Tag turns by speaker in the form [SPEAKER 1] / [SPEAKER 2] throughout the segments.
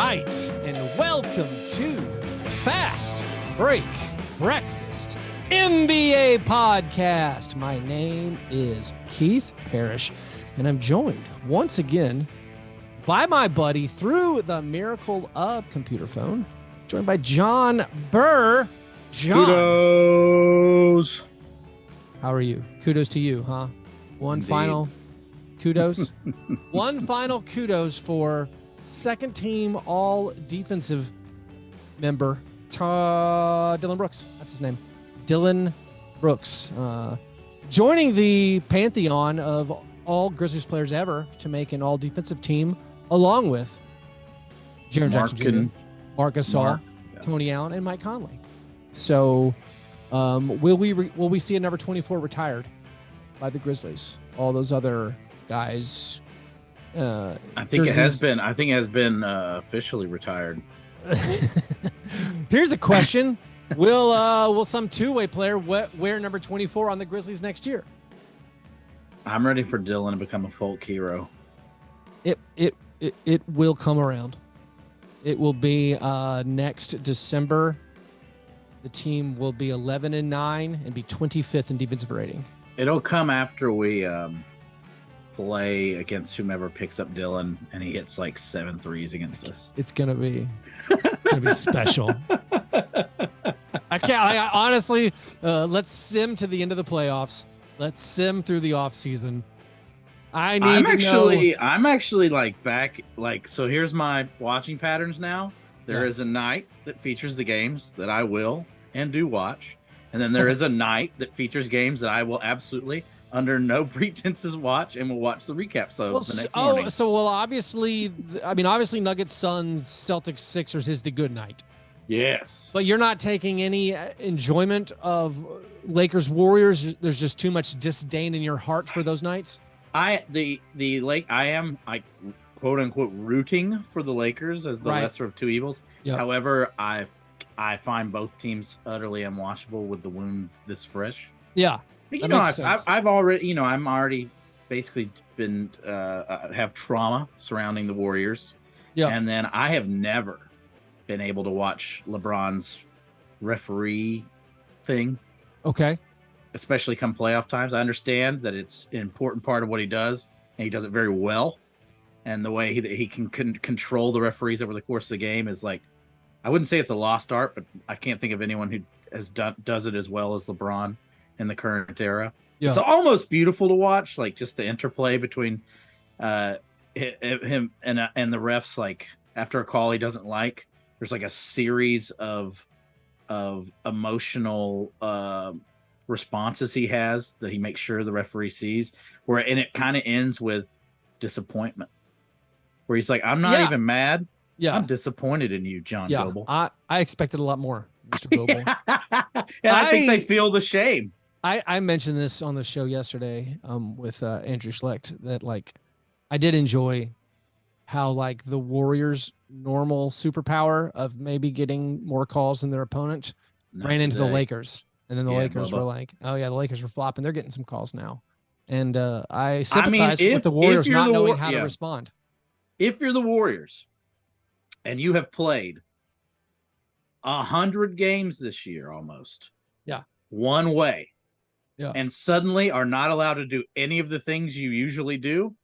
[SPEAKER 1] night, and welcome to Fast Break Breakfast NBA Podcast. My name is Keith Parrish, and I'm joined once again by my buddy through the miracle of computer phone, joined by John Burr. John,
[SPEAKER 2] kudos.
[SPEAKER 1] How are you? Kudos to you, huh? One
[SPEAKER 2] Indeed.
[SPEAKER 1] final kudos. One final kudos for second team all defensive member Dylan Brooks. That's his name. Dylan Brooks. Joining the pantheon of all Grizzlies players ever to make an all defensive team, along with Jaren Jackson Jr., Marc Gasol, Tony Allen, and Mike Conley. So will we see a number 24 retired by the Grizzlies? All those other guys.
[SPEAKER 2] I think it has been. I think it has been officially retired.
[SPEAKER 1] Here's a question: Will some two-way player wear number 24 on the Grizzlies next year?
[SPEAKER 2] I'm ready for Dylan to become a folk hero.
[SPEAKER 1] It will come around. It will be next December. The team will be 11-9 and be 25th in defensive rating.
[SPEAKER 2] It'll come after we play against whomever picks up Dylan and he hits like 7 threes against us.
[SPEAKER 1] It's gonna be special. I honestly, let's sim to the end of the playoffs. Let's sim through the off season. I'm actually like back, like, so here's my watching patterns now. There is a night that features the games that I will and do watch. And then there is a night that features games that I will absolutely, under no pretenses, watch, and we'll watch the recap. So the next morning. Obviously Nuggets, Suns, Celtics, Sixers is the good night.
[SPEAKER 2] Yes.
[SPEAKER 1] But you're not taking any enjoyment of Lakers, Warriors. There's just too much disdain in your heart for those nights. I
[SPEAKER 2] am quote unquote rooting for the Lakers as the lesser of two evils.
[SPEAKER 1] Yep.
[SPEAKER 2] However, I find both teams utterly unwatchable with the wounds this fresh.
[SPEAKER 1] Yeah.
[SPEAKER 2] But, I'm already basically been have trauma surrounding the Warriors.
[SPEAKER 1] Yeah.
[SPEAKER 2] And then I have never been able to watch LeBron's referee thing.
[SPEAKER 1] Okay.
[SPEAKER 2] Especially come playoff times. I understand that it's an important part of what he does, and he does it very well. And the way he can control the referees over the course of the game is like, I wouldn't say it's a lost art, but I can't think of anyone who does it as well as LeBron in the current era. Yeah. It's almost beautiful to watch, like just the interplay between him and the refs. Like after a call he doesn't like, there's like a series of emotional responses he has that he makes sure the referee sees. And it kind of ends with disappointment, where he's like, "I'm not even mad. Yeah, I'm disappointed in you, John Goble.
[SPEAKER 1] I expected a lot more, Mr. Goble."
[SPEAKER 2] And I think they feel the shame.
[SPEAKER 1] I mentioned this on the show yesterday with Andrew Schlecht that like I did enjoy how like the Warriors' normal superpower of maybe getting more calls than their opponent ran into the Lakers, and then the Lakers were like, "Oh yeah, the Lakers were flopping. They're getting some calls now." And I sympathize with the Warriors not knowing how to respond.
[SPEAKER 2] If you're the Warriors and you have played 100 games this year almost, one way, and suddenly are not allowed to do any of the things you usually do,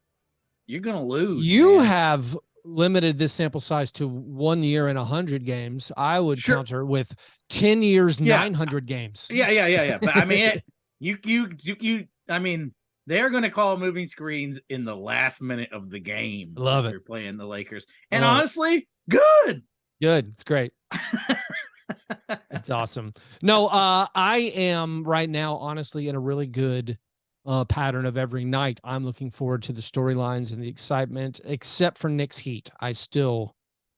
[SPEAKER 2] you're going to lose.
[SPEAKER 1] You have limited this sample size to 1 year and 100 games. I would counter with 10 years, 900 games.
[SPEAKER 2] Yeah. But I mean, I mean, they're going to call moving screens in the last minute of the game.
[SPEAKER 1] Love it.
[SPEAKER 2] You're playing the Lakers. And honestly, good.
[SPEAKER 1] It's great. It's awesome. No, I am right now, honestly, in a really good pattern of every night. I'm looking forward to the storylines and the excitement, except for Knicks Heat.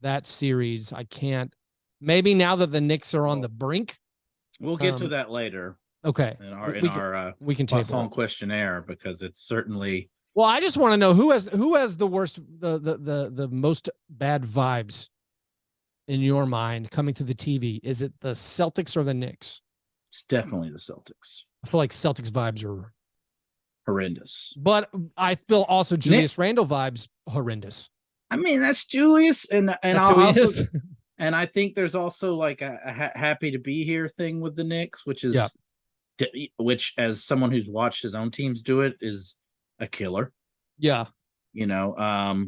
[SPEAKER 1] That series, I can't. Maybe now that the Knicks are on the brink.
[SPEAKER 2] We'll get to that later.
[SPEAKER 1] Okay.
[SPEAKER 2] We can take on questionnaire, because it's certainly.
[SPEAKER 1] Well, I just want to know who has the worst, the most bad vibes in your mind coming to the TV. Is it the Celtics or the Knicks?
[SPEAKER 2] It's definitely the Celtics.
[SPEAKER 1] I feel like Celtics vibes are
[SPEAKER 2] horrendous.
[SPEAKER 1] But I feel also Julius Randle vibes horrendous.
[SPEAKER 2] I mean, that's Julius, and
[SPEAKER 1] That's
[SPEAKER 2] I'll
[SPEAKER 1] who he
[SPEAKER 2] also,
[SPEAKER 1] is.
[SPEAKER 2] and I think there's also like a happy to be here thing with the Knicks,
[SPEAKER 1] Yeah.
[SPEAKER 2] which as someone who's watched his own teams do it is a killer,
[SPEAKER 1] Yeah.
[SPEAKER 2] you know.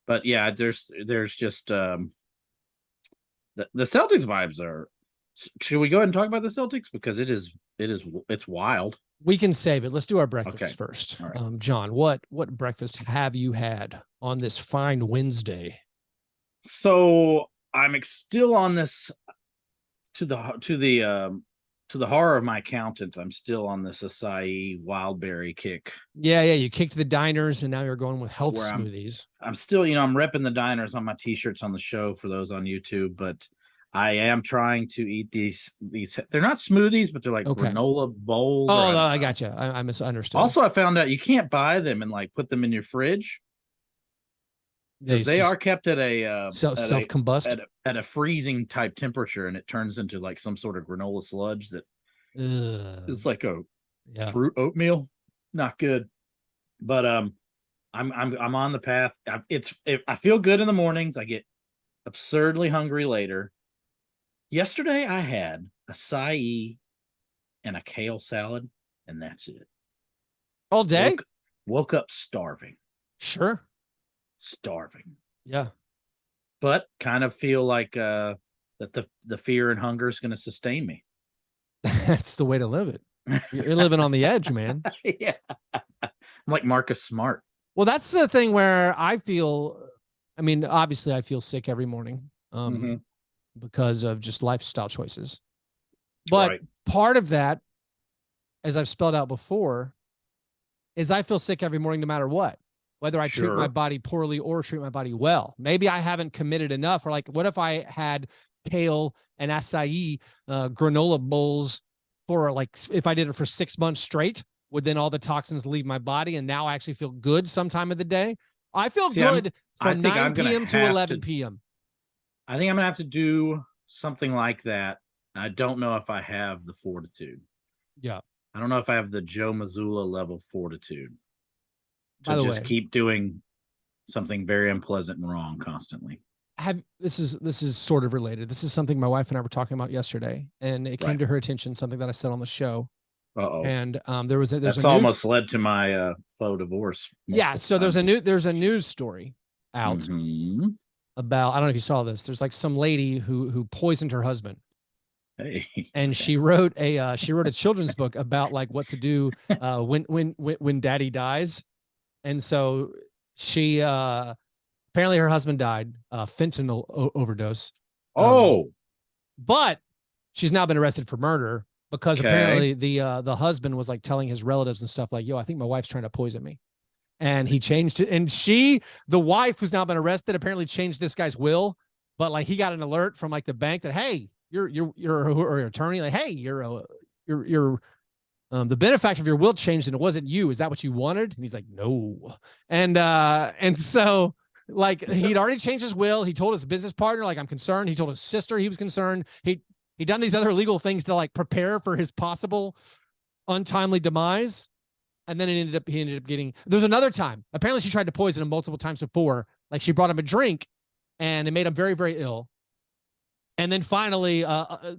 [SPEAKER 2] But yeah, there's just the Celtics vibes are. Should we go ahead and talk about the Celtics because it's wild.
[SPEAKER 1] We can save it. Let's do our breakfasts
[SPEAKER 2] Okay,
[SPEAKER 1] first.
[SPEAKER 2] all right.
[SPEAKER 1] John, what breakfast have you had on this fine Wednesday?
[SPEAKER 2] So I'm still on this to the to the horror of my accountant. I'm still on this acai wildberry kick
[SPEAKER 1] Yeah, yeah. You kicked the diners and now you're going with health
[SPEAKER 2] where
[SPEAKER 1] smoothies.
[SPEAKER 2] I'm still, I'm repping the diners on my t-shirts on the show for those on YouTube, but I am trying to eat these. They're not smoothies, but they're like
[SPEAKER 1] Okay.
[SPEAKER 2] granola bowls.
[SPEAKER 1] Oh, I got you. I misunderstood.
[SPEAKER 2] Also, I found out you can't buy them and like put them in your fridge because they are kept at a
[SPEAKER 1] self-combust
[SPEAKER 2] at a freezing type temperature, and it turns into like some sort of granola sludge that is like a fruit oatmeal. Not good, but I'm on the path. I feel good in the mornings. I get absurdly hungry later. Yesterday I had acai and a kale salad, and that's it.
[SPEAKER 1] All day?
[SPEAKER 2] Woke up starving.
[SPEAKER 1] Sure.
[SPEAKER 2] Starving.
[SPEAKER 1] Yeah.
[SPEAKER 2] But kind of feel like that the fear and hunger is going to sustain me.
[SPEAKER 1] That's the way to live it. You're living on the edge, man.
[SPEAKER 2] Yeah. I'm like Marcus Smart.
[SPEAKER 1] Well, that's the thing where I feel, I mean, obviously I feel sick every morning because of just lifestyle choices. But part of that, as I've spelled out before, is I feel sick every morning no matter what, whether I treat my body poorly or treat my body well. Maybe I haven't committed enough, or like, what if I had kale and acai granola bowls for like, if I did it for 6 months straight, would then all the toxins leave my body and now I actually feel good sometime of the day? I feel good from 9 p.m. to 11 p.m.
[SPEAKER 2] I think I'm going to have to do something like that. I don't know if I have the fortitude.
[SPEAKER 1] Yeah.
[SPEAKER 2] I don't know if I have the Joe Mazzulla level fortitude to just keep doing something very unpleasant and wrong constantly.
[SPEAKER 1] This is sort of related. This is something my wife and I were talking about yesterday, and it came to her attention, something that I said on the show. And there's
[SPEAKER 2] almost led to my faux divorce.
[SPEAKER 1] Yeah, so there's a news story out about, I don't know if you saw this. There's like some lady who poisoned her husband.
[SPEAKER 2] Hey.
[SPEAKER 1] And she wrote a children's book about like what to do when daddy dies. And so she apparently her husband died fentanyl overdose. But she's now been arrested for murder because apparently the husband was like telling his relatives and stuff like, yo, I think my wife's trying to poison me. And he changed it. And the wife who's now been arrested, apparently changed this guy's will. But like he got an alert from like the bank that, hey, you're attorney, like, hey, you're the benefactor of your will changed and it wasn't you. Is that what you wanted? And he's like, no. And so like he'd already changed his will. He told his business partner, like, I'm concerned. He told his sister he was concerned. He'd done these other legal things to like prepare for his possible untimely demise. And then he ended up getting, there's another time. Apparently she tried to poison him multiple times before. Like she brought him a drink and it made him very, very ill. And then finally,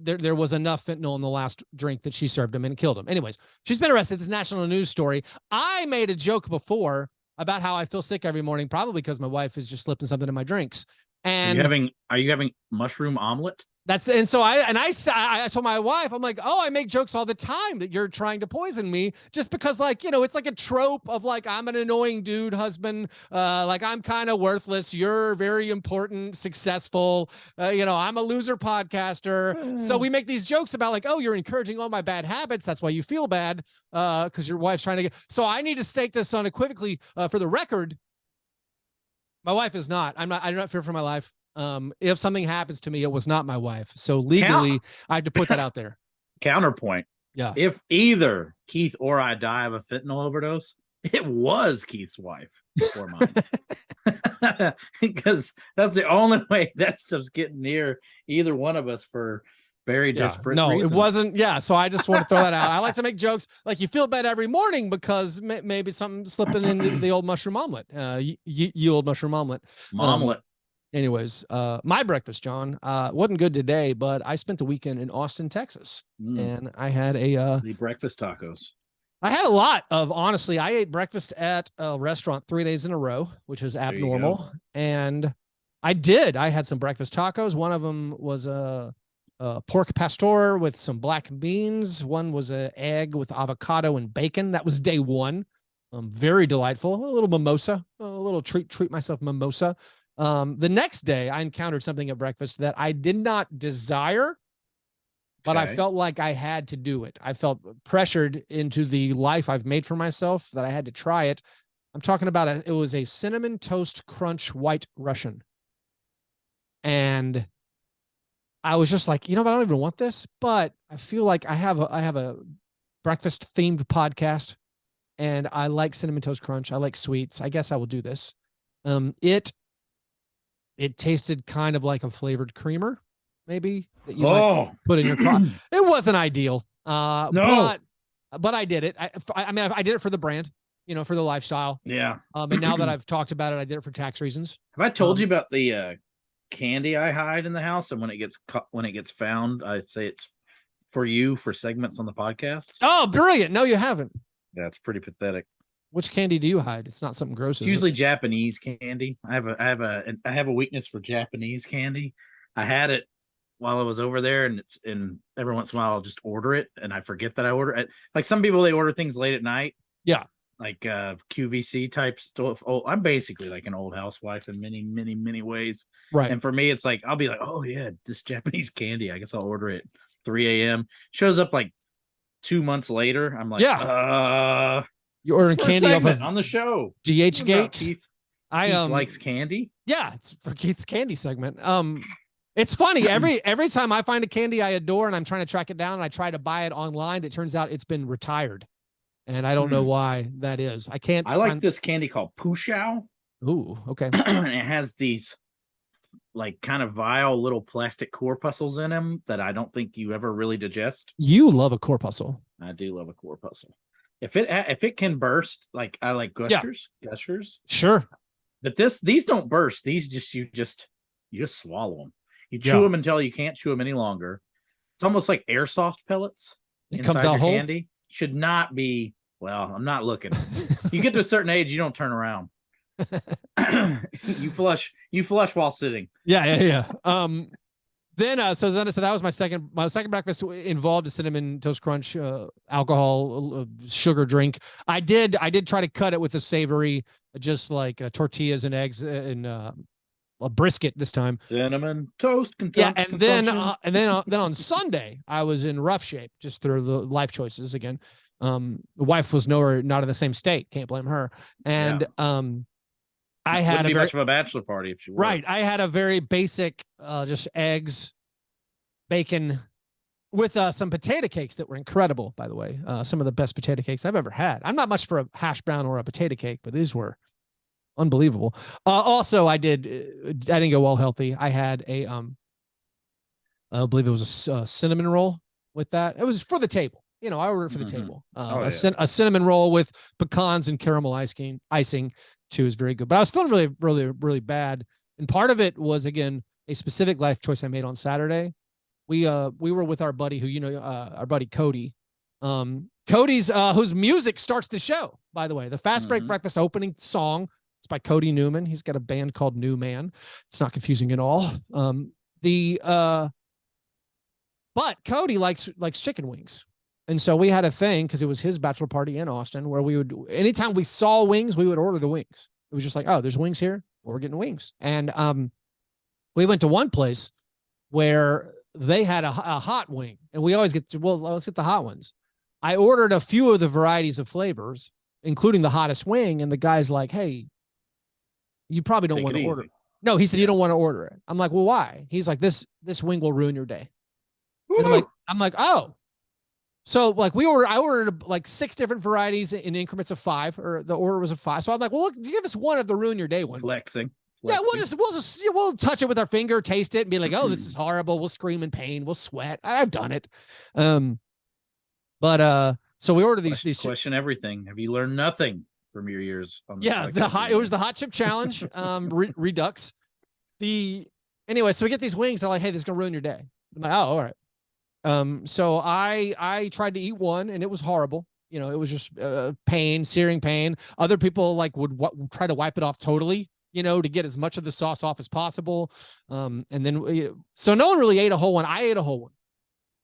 [SPEAKER 1] there was enough fentanyl in the last drink that she served him and killed him. Anyways, she's been arrested. This national news story. I made a joke before about how I feel sick every morning, probably because my wife is just slipping something in my drinks. And
[SPEAKER 2] are you having mushroom omelet?
[SPEAKER 1] So I told my wife, I'm like, oh, I make jokes all the time that you're trying to poison me just because like, it's like a trope of like, I'm an annoying dude husband. Like I'm kind of worthless. You're very important, successful. I'm a loser podcaster. So we make these jokes about like, oh, you're encouraging all my bad habits. That's why you feel bad. Cause your wife's trying to so I need to state this unequivocally for the record. My wife is not. I do not fear for my life. If something happens to me, it was not my wife. So legally, I have to put that out there.
[SPEAKER 2] Counterpoint.
[SPEAKER 1] Yeah.
[SPEAKER 2] If either Keith or I die of a fentanyl overdose, it was Keith's wife or mine. Because that's the only way that stuff's getting near either one of us for very
[SPEAKER 1] Yeah,
[SPEAKER 2] disparate
[SPEAKER 1] no,
[SPEAKER 2] reasons.
[SPEAKER 1] it wasn't. Yeah, so I just want to throw that out. I like to make jokes like you feel bad every morning because maybe something slipping in the old mushroom omelet, you old mushroom omelet.
[SPEAKER 2] Momlet.
[SPEAKER 1] Anyways, my breakfast, John, wasn't good today, but I spent the weekend in Austin, Texas, and I had
[SPEAKER 2] the breakfast tacos.
[SPEAKER 1] I had a lot of, honestly, I ate breakfast at a restaurant 3 days in a row, which was abnormal. And I had some breakfast tacos. One of them was a pork pastor with some black beans. One was an egg with avocado and bacon. That was day one. Very delightful. A little mimosa, a little treat myself mimosa. The next day I encountered something at breakfast that I did not desire, but I felt like I had to do it. I felt pressured into the life I've made for myself that I had to try it. I'm talking about it was a cinnamon toast crunch white Russian. And I was just like, I don't even want this, but I feel like I have a breakfast themed podcast and I like cinnamon toast crunch. I like sweets. I guess I will do this. It tasted kind of like a flavored creamer, maybe that you might put in your coffee. It wasn't ideal. No. But I did it. I mean, I did it for the brand, for the lifestyle.
[SPEAKER 2] Yeah.
[SPEAKER 1] And now that I've talked about it, I did it for tax reasons.
[SPEAKER 2] Have I told you about the candy I hide in the house, and when it gets found, I say it's for you for segments on the podcast?
[SPEAKER 1] Oh, brilliant! No, you haven't.
[SPEAKER 2] That's pretty pathetic.
[SPEAKER 1] Which candy do you hide? It's not something gross.
[SPEAKER 2] It's usually Japanese candy. I have a weakness for Japanese candy. I had it while I was over there, and every once in a while I'll just order it, and I forget that I order it. Like some people, they order things late at night.
[SPEAKER 1] Yeah.
[SPEAKER 2] Like QVC type stuff. Oh, I'm basically like an old housewife in many, many, many ways.
[SPEAKER 1] Right.
[SPEAKER 2] And for me, it's like I'll be like, oh yeah, this Japanese candy. I guess I'll order it 3 a.m. Shows up like 2 months later. I'm like,
[SPEAKER 1] you're ordering candy off of
[SPEAKER 2] on the show.
[SPEAKER 1] DH Gate.
[SPEAKER 2] Keith
[SPEAKER 1] I
[SPEAKER 2] likes candy.
[SPEAKER 1] Yeah, it's for Keith's candy segment. It's funny. Every time I find a candy I adore and I'm trying to track it down and I try to buy it online, it turns out it's been retired. And I don't know why that is. I
[SPEAKER 2] like this candy called Pushao.
[SPEAKER 1] Ooh, okay.
[SPEAKER 2] And it has these like kind of vile little plastic corpuscles in them that I don't think you ever really digest.
[SPEAKER 1] You love a corpuscle.
[SPEAKER 2] I do love a corpuscle. If it can burst, like I like gushers.
[SPEAKER 1] Sure.
[SPEAKER 2] But these don't burst. These you just swallow them. You chew them until you can't chew them any longer. It's almost like airsoft pellets.
[SPEAKER 1] It comes out whole.
[SPEAKER 2] Candy should not be. Well, I'm not looking. You get to a certain age, you don't turn around. You flush while sitting.
[SPEAKER 1] Yeah. Then so that was my second breakfast involved a cinnamon toast crunch, alcohol, sugar drink. I did try to cut it with a savory, just like tortillas and eggs and a brisket this time.
[SPEAKER 2] Cinnamon toast.
[SPEAKER 1] And then on Sunday I was in rough shape just through the life choices again. The wife was not in the same state. Can't blame her. And I had
[SPEAKER 2] much of a bachelor party if you were.
[SPEAKER 1] Right. I had a very basic, just eggs, bacon, with some potato cakes that were incredible, by the way. Some of the best potato cakes I've ever had. I'm not much for a hash brown or a potato cake, but these were unbelievable. Also, I didn't go all healthy. I had I believe it was a cinnamon roll with that. It was for the table. I ordered it for the table. A cinnamon roll with pecans and caramel icing too is very good. But I was feeling really, really, really bad. And part of it was, again, a specific life choice I made on Saturday. We were with our buddy our buddy Cody. Cody's whose music starts the show, by the way. The Fastbreak Breakfast opening song. It's by Cody Newman. He's got a band called New Man. It's not confusing at all. But Cody likes chicken wings. And so we had a thing because it was his bachelor party in Austin where we would, anytime we saw wings, we would order the wings. It was just like, oh, there's wings here. Well, we're getting wings. And we went to one place where they had a hot wing, and we always let's get the hot ones. I ordered a few of the varieties of flavors, including the hottest wing. And the guy's like, hey, you probably don't want to order it. No, he said, you don't want to order it. I'm like, well, why? He's like, this wing will ruin your day. And I'm like, oh. So like I ordered like 6 different varieties in increments of 5, or the order was of 5. So I'm like, well, look, give us one of the ruin your day one.
[SPEAKER 2] Flexing.
[SPEAKER 1] Yeah,
[SPEAKER 2] Lexi.
[SPEAKER 1] we'll touch it with our finger, taste it, and be like, oh, this is horrible. We'll scream in pain. We'll sweat. I've done it. So we ordered these.
[SPEAKER 2] Question everything. Have you learned nothing from your years on this
[SPEAKER 1] Yeah,
[SPEAKER 2] podcast?
[SPEAKER 1] it was the hot chip challenge. Redux. Anyway, so we get these wings. They're like, hey, this is gonna ruin your day. I'm like, oh, all right. So I tried to eat one, and it was horrible. You know, it was just pain, searing pain. Other people like would try to wipe it off totally, you know, to get as much of the sauce off as possible. And then, so no one really ate a whole one. I ate a whole one.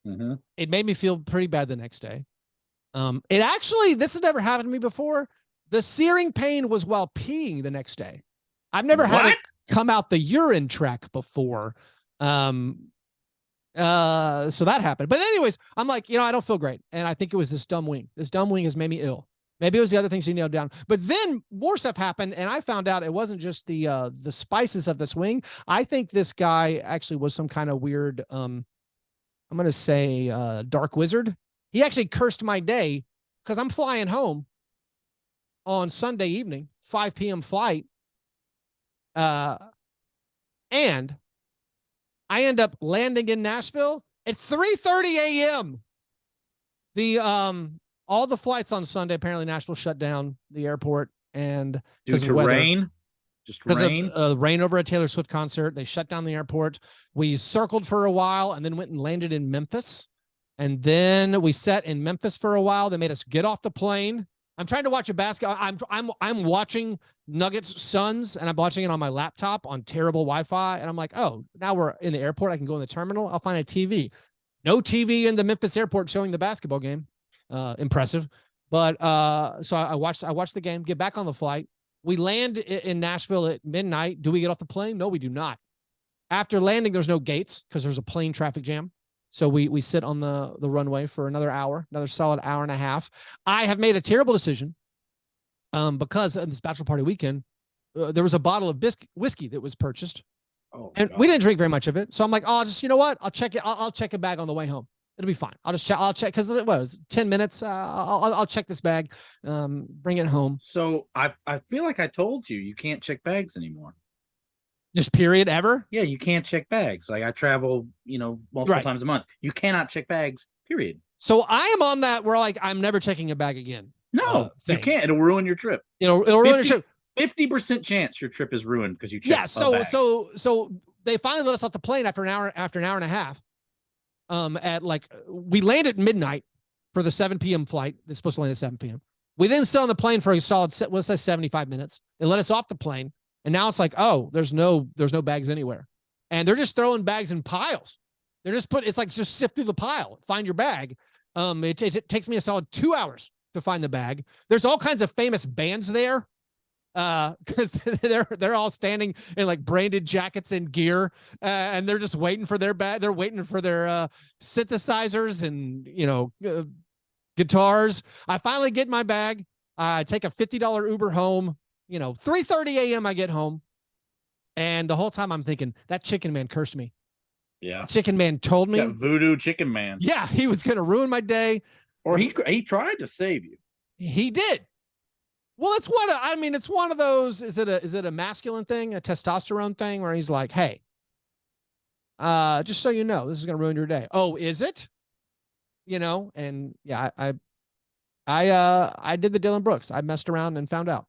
[SPEAKER 2] Mm-hmm.
[SPEAKER 1] It made me feel pretty bad the next day. It actually, this has never happened to me before. The searing pain was while peeing the next day. I've never had it come out the urine tract before. So that happened. But anyways, I'm like, you know, I don't feel great. And I think it was this dumb wing. This dumb wing has made me ill. Maybe it was the other things you nailed down. But then more stuff happened, and I found out it wasn't just the spices of this wing. I think this guy actually was some kind of weird, I'm going to say dark wizard. He actually cursed my day because I'm flying home on Sunday evening, 5 p.m. flight. And I end up landing in Nashville at 3:30 a.m. All the flights on Sunday, apparently Nashville shut down the airport, and
[SPEAKER 2] due to rain, just rain.
[SPEAKER 1] Rain over a Taylor Swift concert. They shut down the airport. We circled for a while and then went and landed in Memphis. And then we sat in Memphis for a while. They made us get off the plane. I'm trying to watch a basketball. I'm watching Nuggets Suns, and I'm watching it on my laptop on terrible Wi-Fi. And I'm like, oh, now we're in the airport. I can go in the terminal. I'll find a TV. No TV in the Memphis airport showing the basketball game. Impressive. But so I watched the game, get back on the flight. We land in Nashville at midnight. Do we get off the plane? No, we do not. After landing, there's no gates because there's a plane traffic jam. So we sit on the runway for another solid hour and a half. I have made a terrible decision because in this bachelor party weekend, there was a bottle of whiskey that was purchased.
[SPEAKER 2] Oh,
[SPEAKER 1] and we didn't drink very much of it. So I'm like, oh, just, you know what? I'll check it. I'll check a bag on the way home. It'll be fine. I'll check because it was 10 minutes. I'll check this bag, bring it home.
[SPEAKER 2] So I feel like I told you can't check bags anymore.
[SPEAKER 1] Just period ever?
[SPEAKER 2] Yeah, you can't check bags. Like I travel, multiple times a month. You cannot check bags, period.
[SPEAKER 1] So I am on that where like I'm never checking a bag again.
[SPEAKER 2] No, you can't. It'll ruin your trip.
[SPEAKER 1] It'll ruin your trip.
[SPEAKER 2] 50% chance your trip is ruined because you checked.
[SPEAKER 1] Yeah, so they finally let us off the plane after an hour and a half. We landed at midnight for the 7 p.m. flight. They're supposed to land at 7 p.m. We then sit on the plane for a solid, let's say 75 minutes. They let us off the plane. And now it's like, oh, there's no bags anywhere. And they're just throwing bags in piles. It's like just sift through the pile, find your bag. It takes me a solid 2 hours to find the bag. There's all kinds of famous bands there. Because they're all standing in like branded jackets and gear, and they're just waiting for their bag. They're waiting for their synthesizers and guitars. I finally get my bag. I take a $50 Uber home. 3:30 a.m. I get home, and the whole time I'm thinking that chicken man cursed me.
[SPEAKER 2] Yeah,
[SPEAKER 1] chicken man told me.
[SPEAKER 2] That voodoo chicken man.
[SPEAKER 1] Yeah, he was gonna ruin my day.
[SPEAKER 2] Or he tried to save you.
[SPEAKER 1] He did. Well, it's one of those. Is it a masculine thing, a testosterone thing, where he's like, hey, just so you know, this is gonna ruin your day. Oh, is it? And yeah, I did the Dylan Brooks. I messed around and found out.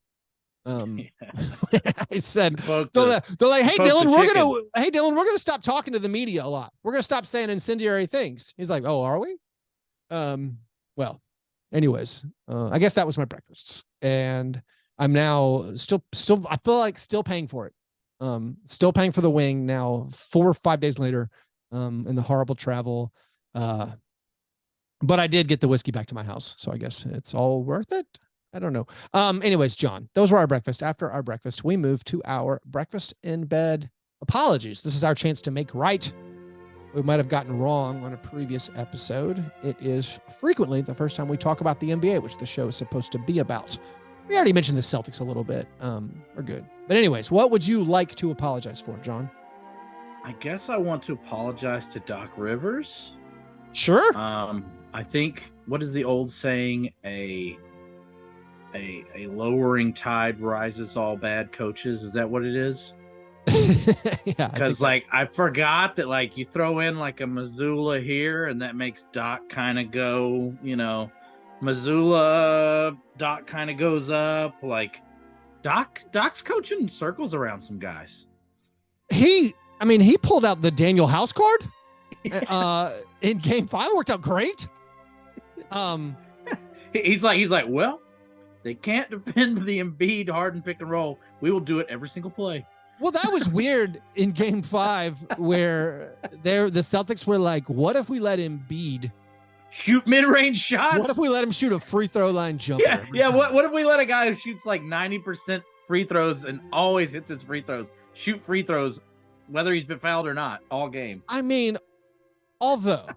[SPEAKER 1] I said, they're like, hey Dylan, we're gonna stop talking to the media a lot. We're gonna stop saying incendiary things. He's like, oh, are we? Well, anyways, I guess that was my breakfast, and I'm now still I feel like still paying for it. Still paying for the wing now 4 or 5 days later, in the horrible travel. But I did get the whiskey back to my house, so I guess it's all worth it. I don't know. Anyways, John, those were our breakfast. After our breakfast, we moved to our breakfast in bed apologies. This is our chance to make right. We might have gotten wrong on a previous episode. It is frequently the first time we talk about the NBA, which the show is supposed to be about. We already mentioned the Celtics a little bit. We're good. But anyways, what would you like to apologize for, John?
[SPEAKER 2] I guess I want to apologize to Doc Rivers.
[SPEAKER 1] Sure.
[SPEAKER 2] I think, what is the old saying? A lowering tide rises all bad coaches. Is that what it is?
[SPEAKER 1] Yeah,
[SPEAKER 2] Because like I forgot that like you throw in like a Missoula here, and that makes Doc kind of go, Missoula Doc kind of goes up. Like Doc's coaching circles around some guys.
[SPEAKER 1] he pulled out the Daniel House card in game 5. It worked out great.
[SPEAKER 2] He's like, well, they can't defend the Embiid Harden pick and roll. We will do it every single play.
[SPEAKER 1] Well, that was weird in game 5 where the Celtics were like, what if we let Embiid
[SPEAKER 2] shoot mid-range shots?
[SPEAKER 1] What if we let him shoot a free throw line jumper?
[SPEAKER 2] Yeah. What if we let a guy who shoots like 90% free throws and always hits his free throws shoot free throws, whether he's been fouled or not, all game?
[SPEAKER 1] I mean, although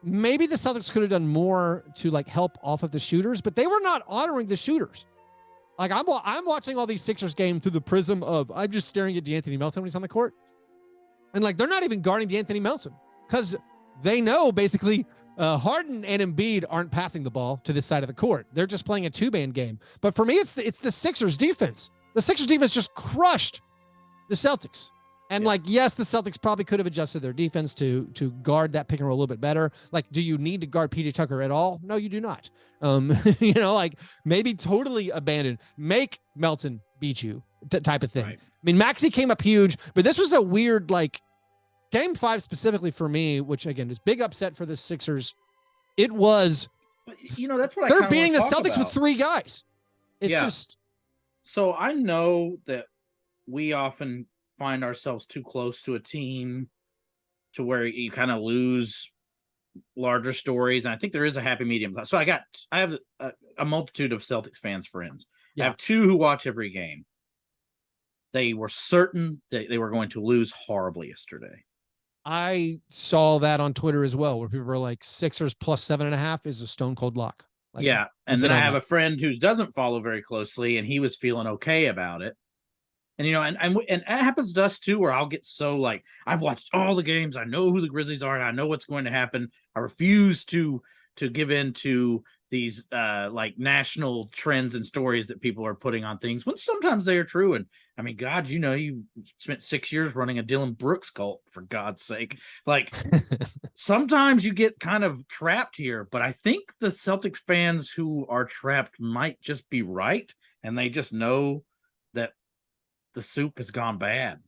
[SPEAKER 1] maybe the Celtics could have done more to like help off of the shooters, but they were not honoring the shooters. Like I'm watching all these Sixers games through the prism of I'm just staring at DeAnthony Melton when he's on the court, and like they're not even guarding DeAnthony Melton because they know basically Harden and Embiid aren't passing the ball to this side of the court. They're just playing a 2-man game. But for me, it's the Sixers defense. The Sixers defense just crushed the Celtics. And like, yes, the Celtics probably could have adjusted their defense to guard that pick and roll a little bit better. Like, do you need to guard PJ Tucker at all? No, you do not. Like maybe totally abandon, make Melton beat you type of thing. Right. I mean, Maxey came up huge, but this was a weird, like game 5 specifically for me, which again is big upset for the Sixers. It was,
[SPEAKER 2] that's what
[SPEAKER 1] they're beating the Celtics with 3 guys. It's just.
[SPEAKER 2] So I know that we often find ourselves too close to a team to where you kind of lose larger stories. And I think there is a happy medium. So I have a multitude of Celtics fans friends. Yeah. I have 2 who watch every game. They were certain that they were going to lose horribly yesterday.
[SPEAKER 1] I saw that on Twitter as well, where people were like, Sixers plus 7.5 is a stone cold lock. Like,
[SPEAKER 2] yeah. And then I have a friend who doesn't follow very closely, and he was feeling okay about it. And, and it happens to us too, where I'll get so like, I've watched all the games. I know who the Grizzlies are, and I know what's going to happen. I refuse to give in to these like national trends and stories that people are putting on things when sometimes they are true. And I mean, God, you spent 6 years running a Dylan Brooks cult, for God's sake. Like sometimes you get kind of trapped here, but I think the Celtics fans who are trapped might just be right. And they just know that the soup has gone bad.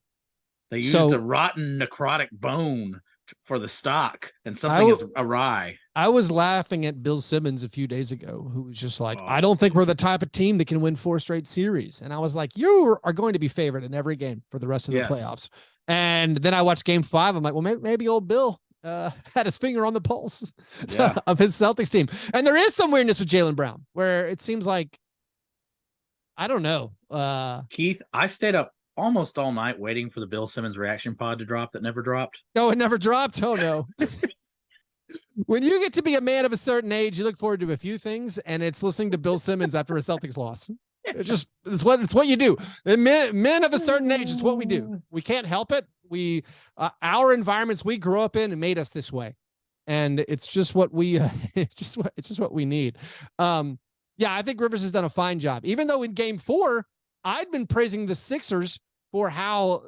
[SPEAKER 2] They used a rotten necrotic bone for the stock, and something is awry.
[SPEAKER 1] I was laughing at Bill Simmons a few days ago, who was just like, I don't think we're the type of team that can win 4 straight series. And I was like, you are going to be favored in every game for the rest of the playoffs. And then I watched game 5. I'm like, well, maybe old Bill had his finger on the pulse of his Celtics team. And there is some weirdness with Jaylen Brown, where it seems like, I don't know.
[SPEAKER 2] Keith, I stayed up almost all night waiting for the Bill Simmons reaction pod to drop that never dropped.
[SPEAKER 1] No, it never dropped. Oh, no. When you get to be a man of a certain age, you look forward to a few things, and it's listening to Bill Simmons after a Celtics loss. It's what you do. Men of a certain age, it's what we do. We can't help it. We our environments we grew up in and made us this way. And it's just what we it's just what we need. I think Rivers has done a fine job. Even though in game 4, I'd been praising the Sixers for how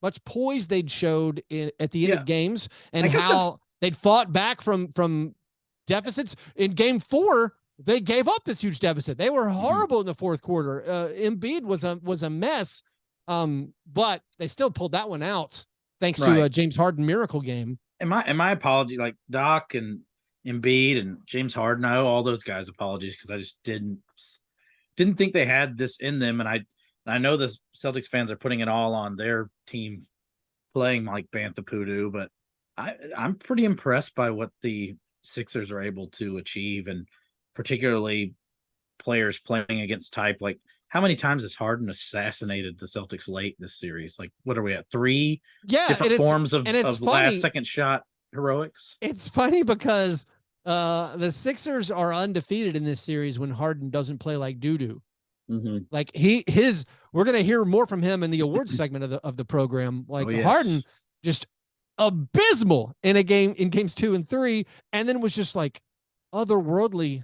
[SPEAKER 1] much poise they'd showed at the end of games, and how they'd fought back from deficits. In game 4, they gave up this huge deficit. They were horrible in the fourth quarter. Embiid was a mess, but they still pulled that one out thanks to a James Harden miracle game.
[SPEAKER 2] And my apology, like Doc and Embiid and James Harden, I owe all those guys apologies because I just didn't think they had this in them. And I know the Celtics fans are putting it all on their team playing like Bantha Poodoo, but I'm pretty impressed by what the Sixers are able to achieve, and particularly players playing against type. Like, how many times has Harden assassinated the Celtics late this series? Like, what are we at? 3 different forms of last second shot heroics? It's
[SPEAKER 1] funny because the Sixers are undefeated in this series when Harden doesn't play like doo-doo.
[SPEAKER 2] Mm-hmm.
[SPEAKER 1] Like we're going to hear more from him in the awards segment of the program. Like Harden just abysmal in games 2 and 3, and then was just like otherworldly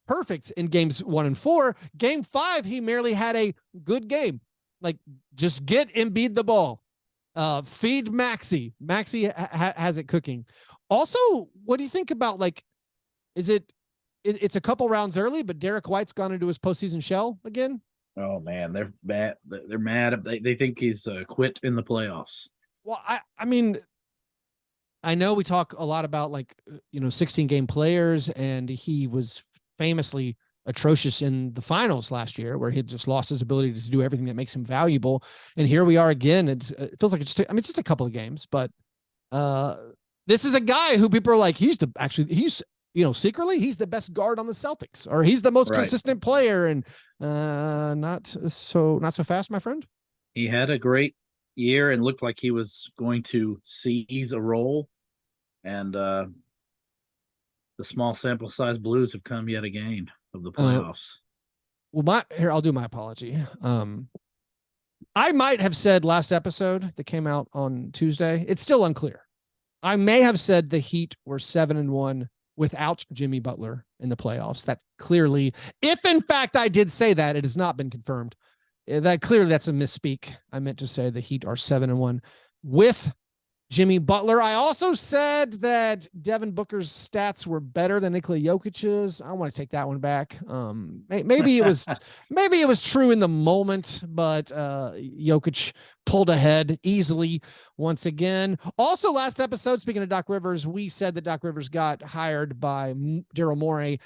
[SPEAKER 1] perfect in games 1 and 4. Game 5, he merely had a good game. Like, just get Embiid the ball. Feed Maxey. Maxey has it cooking. Also, what do you think about, like, is it's a couple rounds early, but Derek White's gone into his postseason shell again?
[SPEAKER 2] Oh man, they're mad. They're mad. They think he's quit in the playoffs.
[SPEAKER 1] Well, I mean, I know we talk a lot about, like, 16 game players, and he was famously atrocious in the finals last year, where he had just lost his ability to do everything that makes him valuable. And here we are again. It feels like it's just a couple of games, but this is a guy who people are like, secretly he's the best guard on the Celtics, or he's the most consistent player. And not so fast, my friend.
[SPEAKER 2] He had a great year and looked like he was going to seize a role. And the small sample size Blues have come yet again of the playoffs.
[SPEAKER 1] I'll do my apology. I might have said last episode that came out on Tuesday, it's still unclear. I may have said the Heat were 7-1 without Jimmy Butler in the playoffs. That clearly, if in fact I did say that, it has not been confirmed. That's a misspeak. I meant to say the Heat are 7-1 with Jimmy Butler. I also said that Devin Booker's stats were better than Nikola Jokic's. I want to take that one back. Maybe it was true in the moment, but Jokic pulled ahead easily once again. Also, last episode, speaking of Doc Rivers, we said that Doc Rivers got hired by Daryl Morey,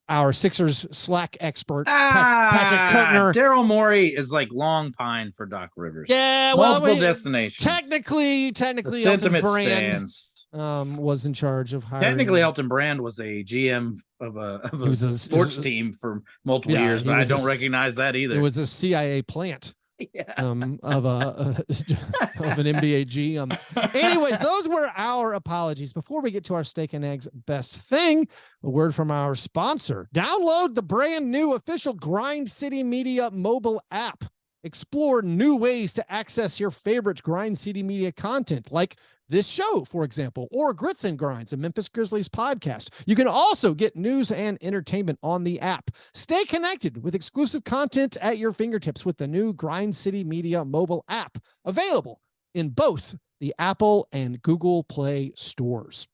[SPEAKER 1] our Sixers Slack expert, Patrick Kirtner.
[SPEAKER 2] Daryl Morey is like long pine for Doc Rivers.
[SPEAKER 1] Yeah,
[SPEAKER 2] multiple destinations.
[SPEAKER 1] Technically,
[SPEAKER 2] the sentiment stands.
[SPEAKER 1] Was in charge of hiring.
[SPEAKER 2] Technically, Elton Brand was a GM of a sports team for multiple years, but I don't recognize that either.
[SPEAKER 1] It was a CIA plant.
[SPEAKER 2] Yeah.
[SPEAKER 1] Of an NBA GM. Anyways, those were our apologies. Before we get to our steak and eggs best thing, a word from our sponsor. Download the brand new official Grind City Media mobile app. Explore new ways to access your favorite Grind City Media content, like this show, for example, or Grits and Grinds, a Memphis Grizzlies podcast. You can also get news and entertainment on the app. Stay connected with exclusive content at your fingertips with the new Grind City Media mobile app, available in both the Apple and Google Play stores.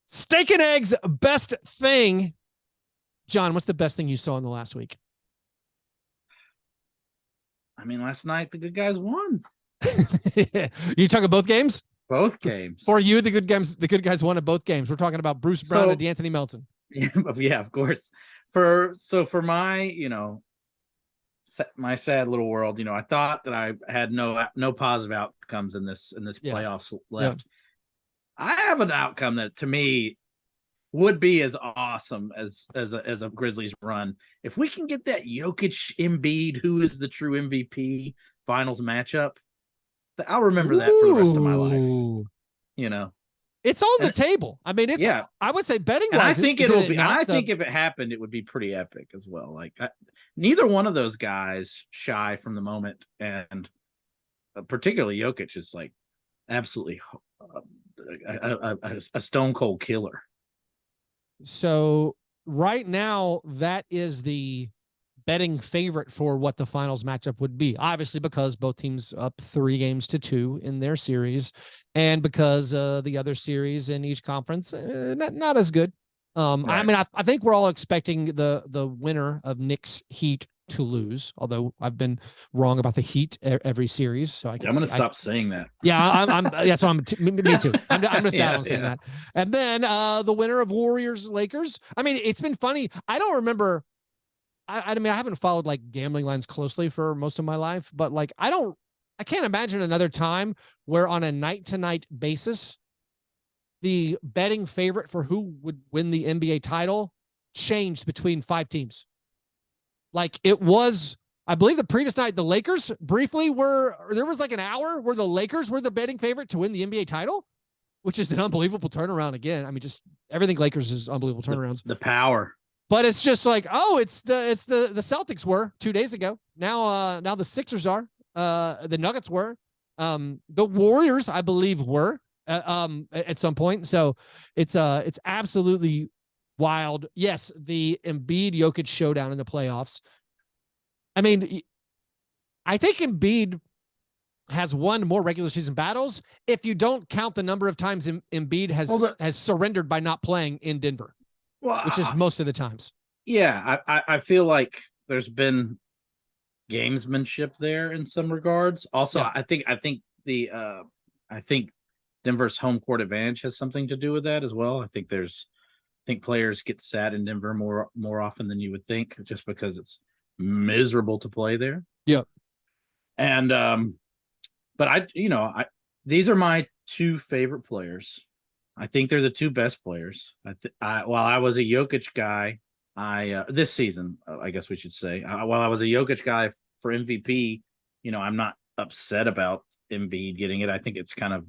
[SPEAKER 1] Steak and eggs, best thing. John, what's the best thing you saw in the last week?
[SPEAKER 2] I mean, last night the good guys won.
[SPEAKER 1] You talking both games?
[SPEAKER 2] Both games.
[SPEAKER 1] For you, the good guys won at both games. We're talking about Bruce Brown and DeAnthony Melton.
[SPEAKER 2] Yeah, of course. For my, my sad little world, I thought that I had no positive outcomes in this playoffs left. Yeah. I have an outcome that to me would be as awesome as a Grizzlies run. If we can get that Jokic Embiid, who is the true MVP finals matchup, I'll remember that for the rest of my life.
[SPEAKER 1] It's on the table. I mean, I would say betting wise,
[SPEAKER 2] I think it will be. I think if it happened, it would be pretty epic as well. Like neither one of those guys shy from the moment, and particularly Jokic is like absolutely a stone cold killer.
[SPEAKER 1] So right now, that is the betting favorite for what the finals matchup would be. Obviously, because both teams up 3-2 in their series, and because the other series in each conference not as good. Right. I mean, I think we're all expecting the winner of Knicks Heat to lose, although I've been wrong about the Heat every series. So I'm
[SPEAKER 2] going to stop saying that.
[SPEAKER 1] Yeah, me too. I'm going to stop saying that. And then the winner of Warriors Lakers. I mean, it's been funny. I don't remember. I mean, I haven't followed like gambling lines closely for most of my life, but like, I can't imagine another time where on a night-to-night basis, the betting favorite for who would win the NBA title changed between 5 teams. Like it was, I believe the previous night, the Lakers briefly there was like an hour where the Lakers were the betting favorite to win the NBA title, which is an unbelievable turnaround again. I mean, just everything Lakers is unbelievable turnarounds.
[SPEAKER 2] The power.
[SPEAKER 1] But it's just like, it's the Celtics were 2 days ago. Now the Sixers are, the Nuggets were, the Warriors, I believe, were at some point. So it's absolutely wild. Yes, the Embiid Jokic showdown in the playoffs. I mean, I think Embiid has won more regular season battles if you don't count the number of times Embiid has surrendered by not playing in Denver, which is most of the times.
[SPEAKER 2] Yeah, I feel like there's been gamesmanship there in some regards. Also, yeah. I think Denver's home court advantage has something to do with that as well. I think players get sat in Denver more often than you would think, just because it's miserable to play there.
[SPEAKER 1] Yep.
[SPEAKER 2] And but these are my two favorite players. I think they're the two best players. While I was a Jokic guy, this season, I guess we should say, while I was a Jokic guy for MVP, I'm not upset about Embiid getting it. I think it's kind of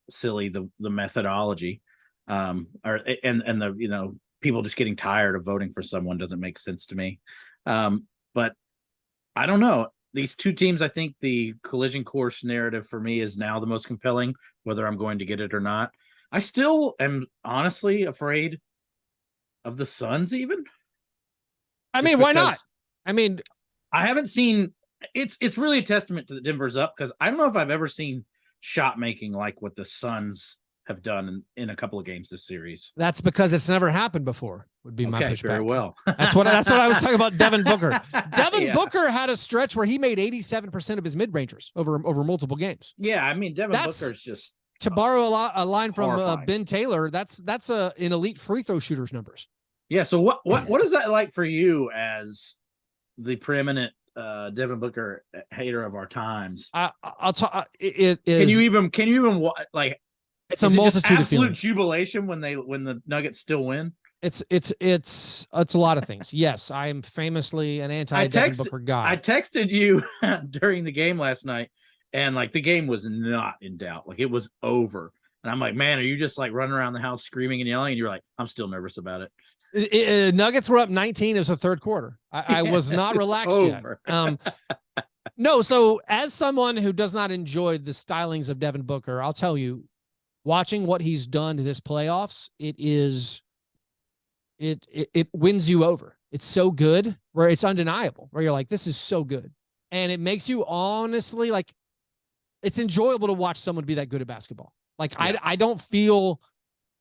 [SPEAKER 2] silly, the methodology, and the people just getting tired of voting for someone doesn't make sense to me. But I don't know. These two teams, I think the collision course narrative for me is now the most compelling, whether I'm going to get it or not. I still am honestly afraid of the Suns even.
[SPEAKER 1] I mean, why not? I mean,
[SPEAKER 2] I haven't seen it's really a testament to the Denver's up, because I don't know if I've ever seen shot making like what the Suns have done in a couple of games this series.
[SPEAKER 1] That's because it's never happened before, would be my pushback.
[SPEAKER 2] Very well.
[SPEAKER 1] That's what I was talking about. Devin Booker. Booker had a stretch where he made 87% of his mid-rangers over multiple games.
[SPEAKER 2] Yeah, I mean, Booker's just,
[SPEAKER 1] to borrow a line from Ben Taylor, that's an elite free throw shooter's numbers.
[SPEAKER 2] Yeah. So what is that like for you as the preeminent Devin Booker hater of our times?
[SPEAKER 1] I'll talk. It is.
[SPEAKER 2] Can you even like?
[SPEAKER 1] It's a multitude of feelings.
[SPEAKER 2] Absolute jubilation when the Nuggets still win.
[SPEAKER 1] It's a lot of things. Yes, I am famously an anti-Devin Booker guy.
[SPEAKER 2] I texted you during the game last night, and like the game was not in doubt. Like it was over. And I'm like, man, are you just like running around the house screaming and yelling? And you're like, I'm still nervous about it.
[SPEAKER 1] Nuggets were up 19 as a third quarter. I was not relaxed yet. No, so as someone who does not enjoy the stylings of Devin Booker, I'll tell you, watching what he's done to this playoffs, it wins you over. It's so good, where it's undeniable, where you're like, this is so good. And it makes you honestly, like, it's enjoyable to watch someone be that good at basketball. Like, yeah. I don't feel,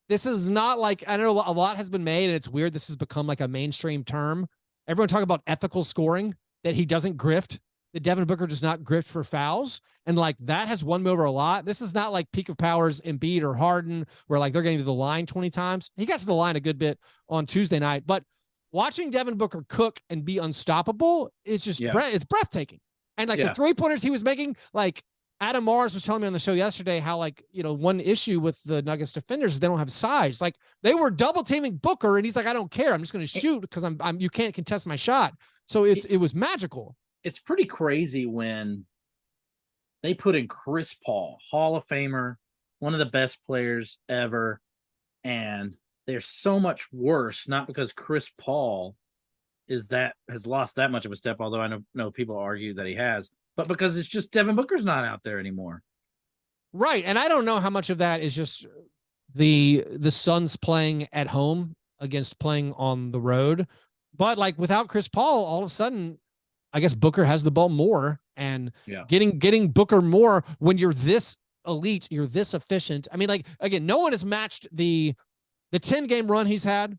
[SPEAKER 1] this is not like, I know a lot has been made, and it's weird. This has become like a mainstream term. Everyone talking about ethical scoring, that he doesn't grift, that Devin Booker does not grift for fouls. And like, that has won me over a lot. This is not like peak of powers Embiid or Harden, where like they're getting to the line 20 times. He got to the line a good bit on Tuesday night, but watching Devin Booker cook and be unstoppable, it's just, it's breathtaking. And like the 3-pointers he was making, like Adam Mars was telling me on the show yesterday how, like, one issue with the Nuggets defenders is they don't have size. Like, they were double teaming Booker, and he's like, I don't care. I'm just going to shoot because you can't contest my shot. So it was magical. It's
[SPEAKER 2] pretty crazy when they put in Chris Paul, Hall of Famer, one of the best players ever, and they're so much worse, not because Chris Paul has lost that much of a step, although I know people argue that he has, but because it's just Devin Booker's not out there anymore.
[SPEAKER 1] Right. And I don't know how much of that is just the Suns playing at home against playing on the road. But like, without Chris Paul, all of a sudden, I guess Booker has the ball more, and getting Booker more when you're this elite, you're this efficient. I mean, like, again, no one has matched the 10-game run he's had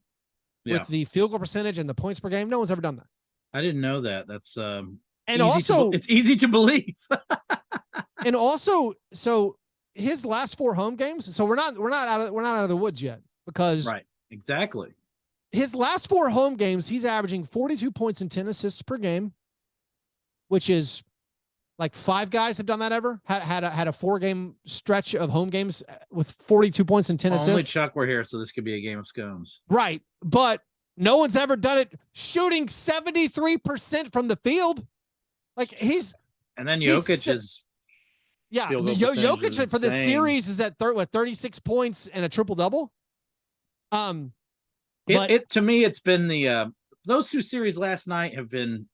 [SPEAKER 1] with the field goal percentage and the points per game. No one's ever done that.
[SPEAKER 2] I didn't know that. That's
[SPEAKER 1] and also
[SPEAKER 2] it's easy to believe.
[SPEAKER 1] And also, so his last 4 home games. So we're not out of the woods yet, because
[SPEAKER 2] right, exactly.
[SPEAKER 1] His last 4 home games, he's averaging 42 points and 10 assists per game, which is like 5 guys have done that ever. Had a 4-game stretch of home games with 42 points and 10 assists. Only
[SPEAKER 2] Chuck were here, so this could be a game of scones.
[SPEAKER 1] Right, but no one's ever done it shooting 73% from the field. Like,
[SPEAKER 2] and then Jokic is.
[SPEAKER 1] Yeah, Jokic for this series is at 36 points and a triple-double. To
[SPEAKER 2] me, it's been those 2 series last night have been,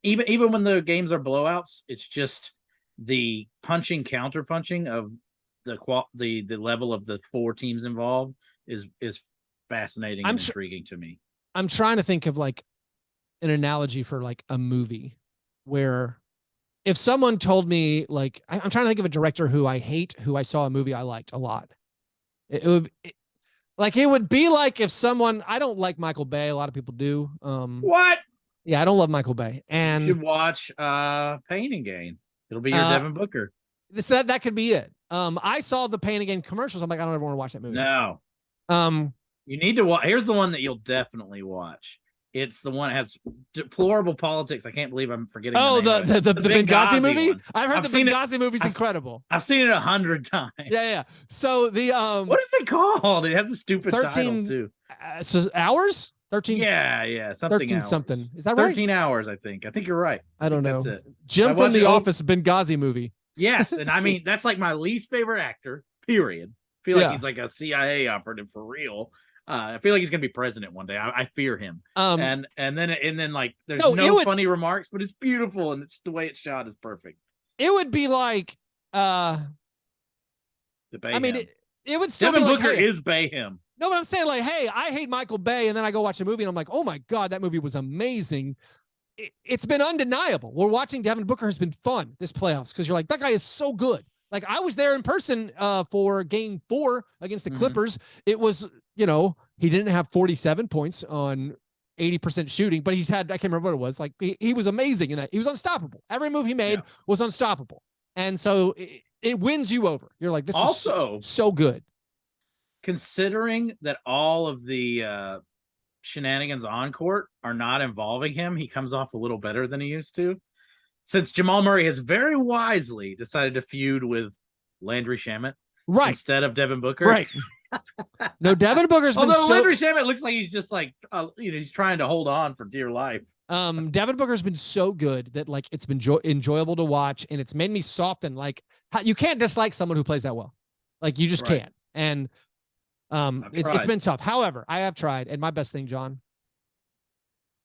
[SPEAKER 2] even when the games are blowouts, it's just the counter punching of the level of the 4 teams involved is fascinating and intriguing to me.
[SPEAKER 1] I'm trying to think of, like, an analogy for like a movie where if someone told me, like, I'm trying to think of a director who I hate, who I saw a movie I liked a lot. It would be like if someone, I don't like Michael Bay. A lot of people do.
[SPEAKER 2] What?
[SPEAKER 1] Yeah, I don't love Michael Bay. And
[SPEAKER 2] you should watch Pain and Gain. It'll be your Devin Booker.
[SPEAKER 1] That could be it. I saw the Pain and Gain commercials. I'm like, I don't ever want to watch that movie.
[SPEAKER 2] No. You need to watch. Here's the one that you'll definitely watch. It's the one that has deplorable politics. I can't believe I'm forgetting.
[SPEAKER 1] Oh, the Benghazi movie.
[SPEAKER 2] One.
[SPEAKER 1] I've heard the Benghazi movie's incredible.
[SPEAKER 2] I've seen it 100 times.
[SPEAKER 1] Yeah. So the
[SPEAKER 2] what is it called? It has a stupid 13 title too.
[SPEAKER 1] So hours. 13.
[SPEAKER 2] Yeah. Something.
[SPEAKER 1] 13
[SPEAKER 2] hours.
[SPEAKER 1] something. Is that right?
[SPEAKER 2] 13 hours. I think you're right.
[SPEAKER 1] I don't know. That's it. Jim from The Office Benghazi movie.
[SPEAKER 2] Yes, and I mean that's like my least favorite actor. Period. I feel like he's like a CIA operative for real. I feel like he's gonna be president one day. I fear him. And then like there's no funny remarks, but it's beautiful and it's the way it's shot is perfect.
[SPEAKER 1] It would be like it would still
[SPEAKER 2] Devin
[SPEAKER 1] be
[SPEAKER 2] Booker
[SPEAKER 1] like, hey,
[SPEAKER 2] is Bayham.
[SPEAKER 1] No, but I'm saying like, hey, I hate Michael Bay, and then I go watch a movie and I'm like, oh my God, that movie was amazing. It's been undeniable. We're watching Devin Booker has been fun this playoffs because you're like, that guy is so good. Like I was there in person for game 4 against the Clippers. It was, he didn't have 47 points on 80% shooting, but he's had, I can't remember what it was. Like he was amazing in that. He was unstoppable. Every move he made was unstoppable. And so it wins you over. You're like, this
[SPEAKER 2] also
[SPEAKER 1] is so good.
[SPEAKER 2] Considering that all of the shenanigans on court are not involving him, he comes off a little better than he used to. Since Jamal Murray has very wisely decided to feud with Landry Shamet instead of Devin Booker.
[SPEAKER 1] Right. No, Devin Booker's been
[SPEAKER 2] Landry Shamet looks like he's just like, he's trying to hold on for dear life.
[SPEAKER 1] Devin Booker's been so good that like it's been enjoyable to watch, and it's made me soften. Like you can't dislike someone who plays that well. Like you just can't. And it's been tough. However, I have tried, and my best thing, John,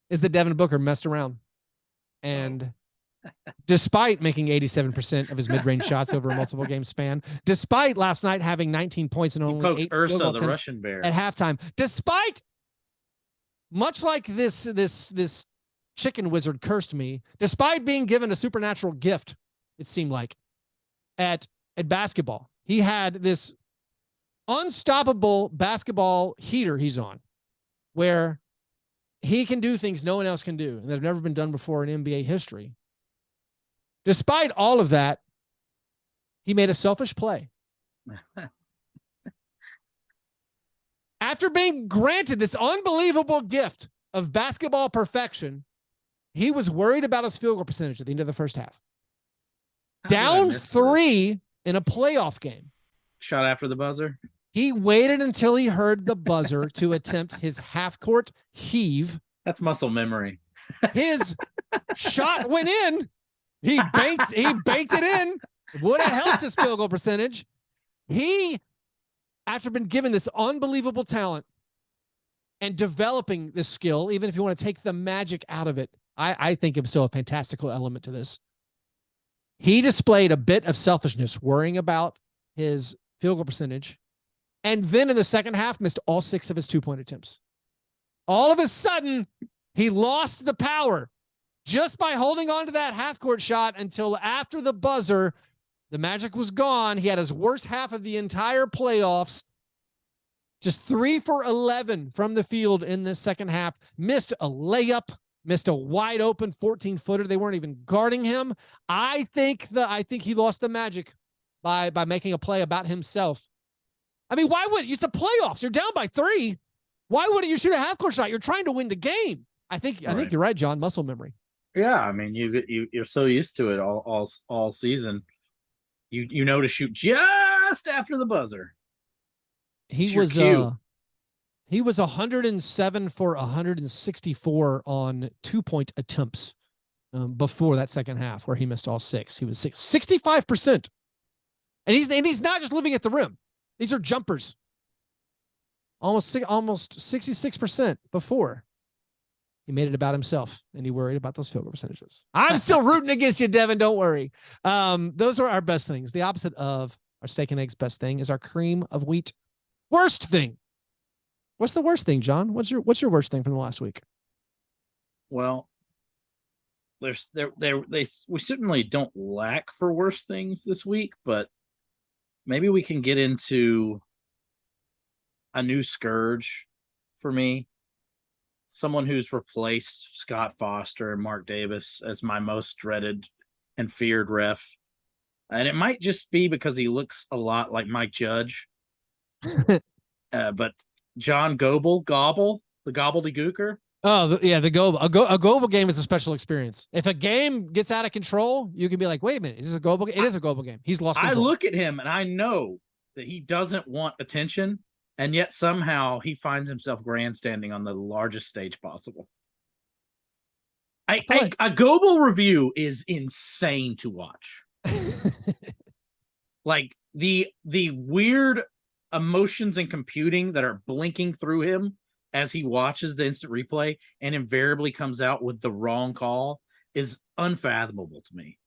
[SPEAKER 1] is that Devin Booker messed around. And despite making 87% of his mid-range shots over a multiple game span, despite last night having 19 points and only 8 field goal attempts
[SPEAKER 2] Russian bear
[SPEAKER 1] at halftime, despite much like this chicken wizard cursed me, despite being given a supernatural gift, it seemed like at basketball, he had this unstoppable basketball heater he's on, where he can do things no one else can do and that have never been done before in NBA history. Despite all of that, he made a selfish play. After being granted this unbelievable gift of basketball perfection, he was worried about his field goal percentage at the end of the first half. Down 3 in a playoff game.
[SPEAKER 2] Shot after the buzzer.
[SPEAKER 1] He waited until he heard the buzzer to attempt his half-court heave.
[SPEAKER 2] That's muscle memory.
[SPEAKER 1] His shot went in. He banked it in. Would have helped his field goal percentage. He, after being given this unbelievable talent and developing this skill, even if you want to take the magic out of it, I think it was still a fantastical element to this. He displayed a bit of selfishness, worrying about his field goal percentage, and then in the second half missed all 6 of his 2-point attempts. All of a sudden, he lost the power just by holding on to that half-court shot until after the buzzer. The magic was gone. He had his worst half of the entire playoffs. Just 3 for 11 from the field in this second half. Missed a layup, missed a wide open 14-footer. They weren't even guarding him. I think he lost the magic by making a play about himself. I mean, why would it's the playoffs? You're down by 3. Why wouldn't you shoot a half-court shot? You're trying to win the game. I think you're right, John. Muscle memory.
[SPEAKER 2] Yeah, I mean, you're so used to it all season. You know to shoot just after the buzzer.
[SPEAKER 1] He was 107 for 164 on 2-point attempts before that second half, where he missed all 6. He was 65%, and he's not just living at the rim. These are jumpers. Almost 66% before. He made it about himself, and he worried about those field goal percentages. I'm still rooting against you, Devin. Don't worry. Those are our best things. The opposite of our steak and eggs best thing is our cream of wheat worst thing. What's the worst thing, John? What's your worst thing from the last week?
[SPEAKER 2] Well, we certainly don't lack for worse things this week, but maybe we can get into a new scourge for me. Someone who's replaced Scott Foster and Mark Davis as my most dreaded and feared ref. And it might just be because he looks a lot like Mike Judge. But John Gobble, the gobbledygooker.
[SPEAKER 1] Oh, the Goble. A Goble game is a special experience. If a game gets out of control, you can be like, wait a minute, is this a Goble game? It is a Goble game. He's lost control.
[SPEAKER 2] I look at him and I know that he doesn't want attention, and yet somehow he finds himself grandstanding on the largest stage possible. A Goble review is insane to watch. Like the weird emotions and computing that are blinking through him as he watches the instant replay and invariably comes out with the wrong call is unfathomable to me.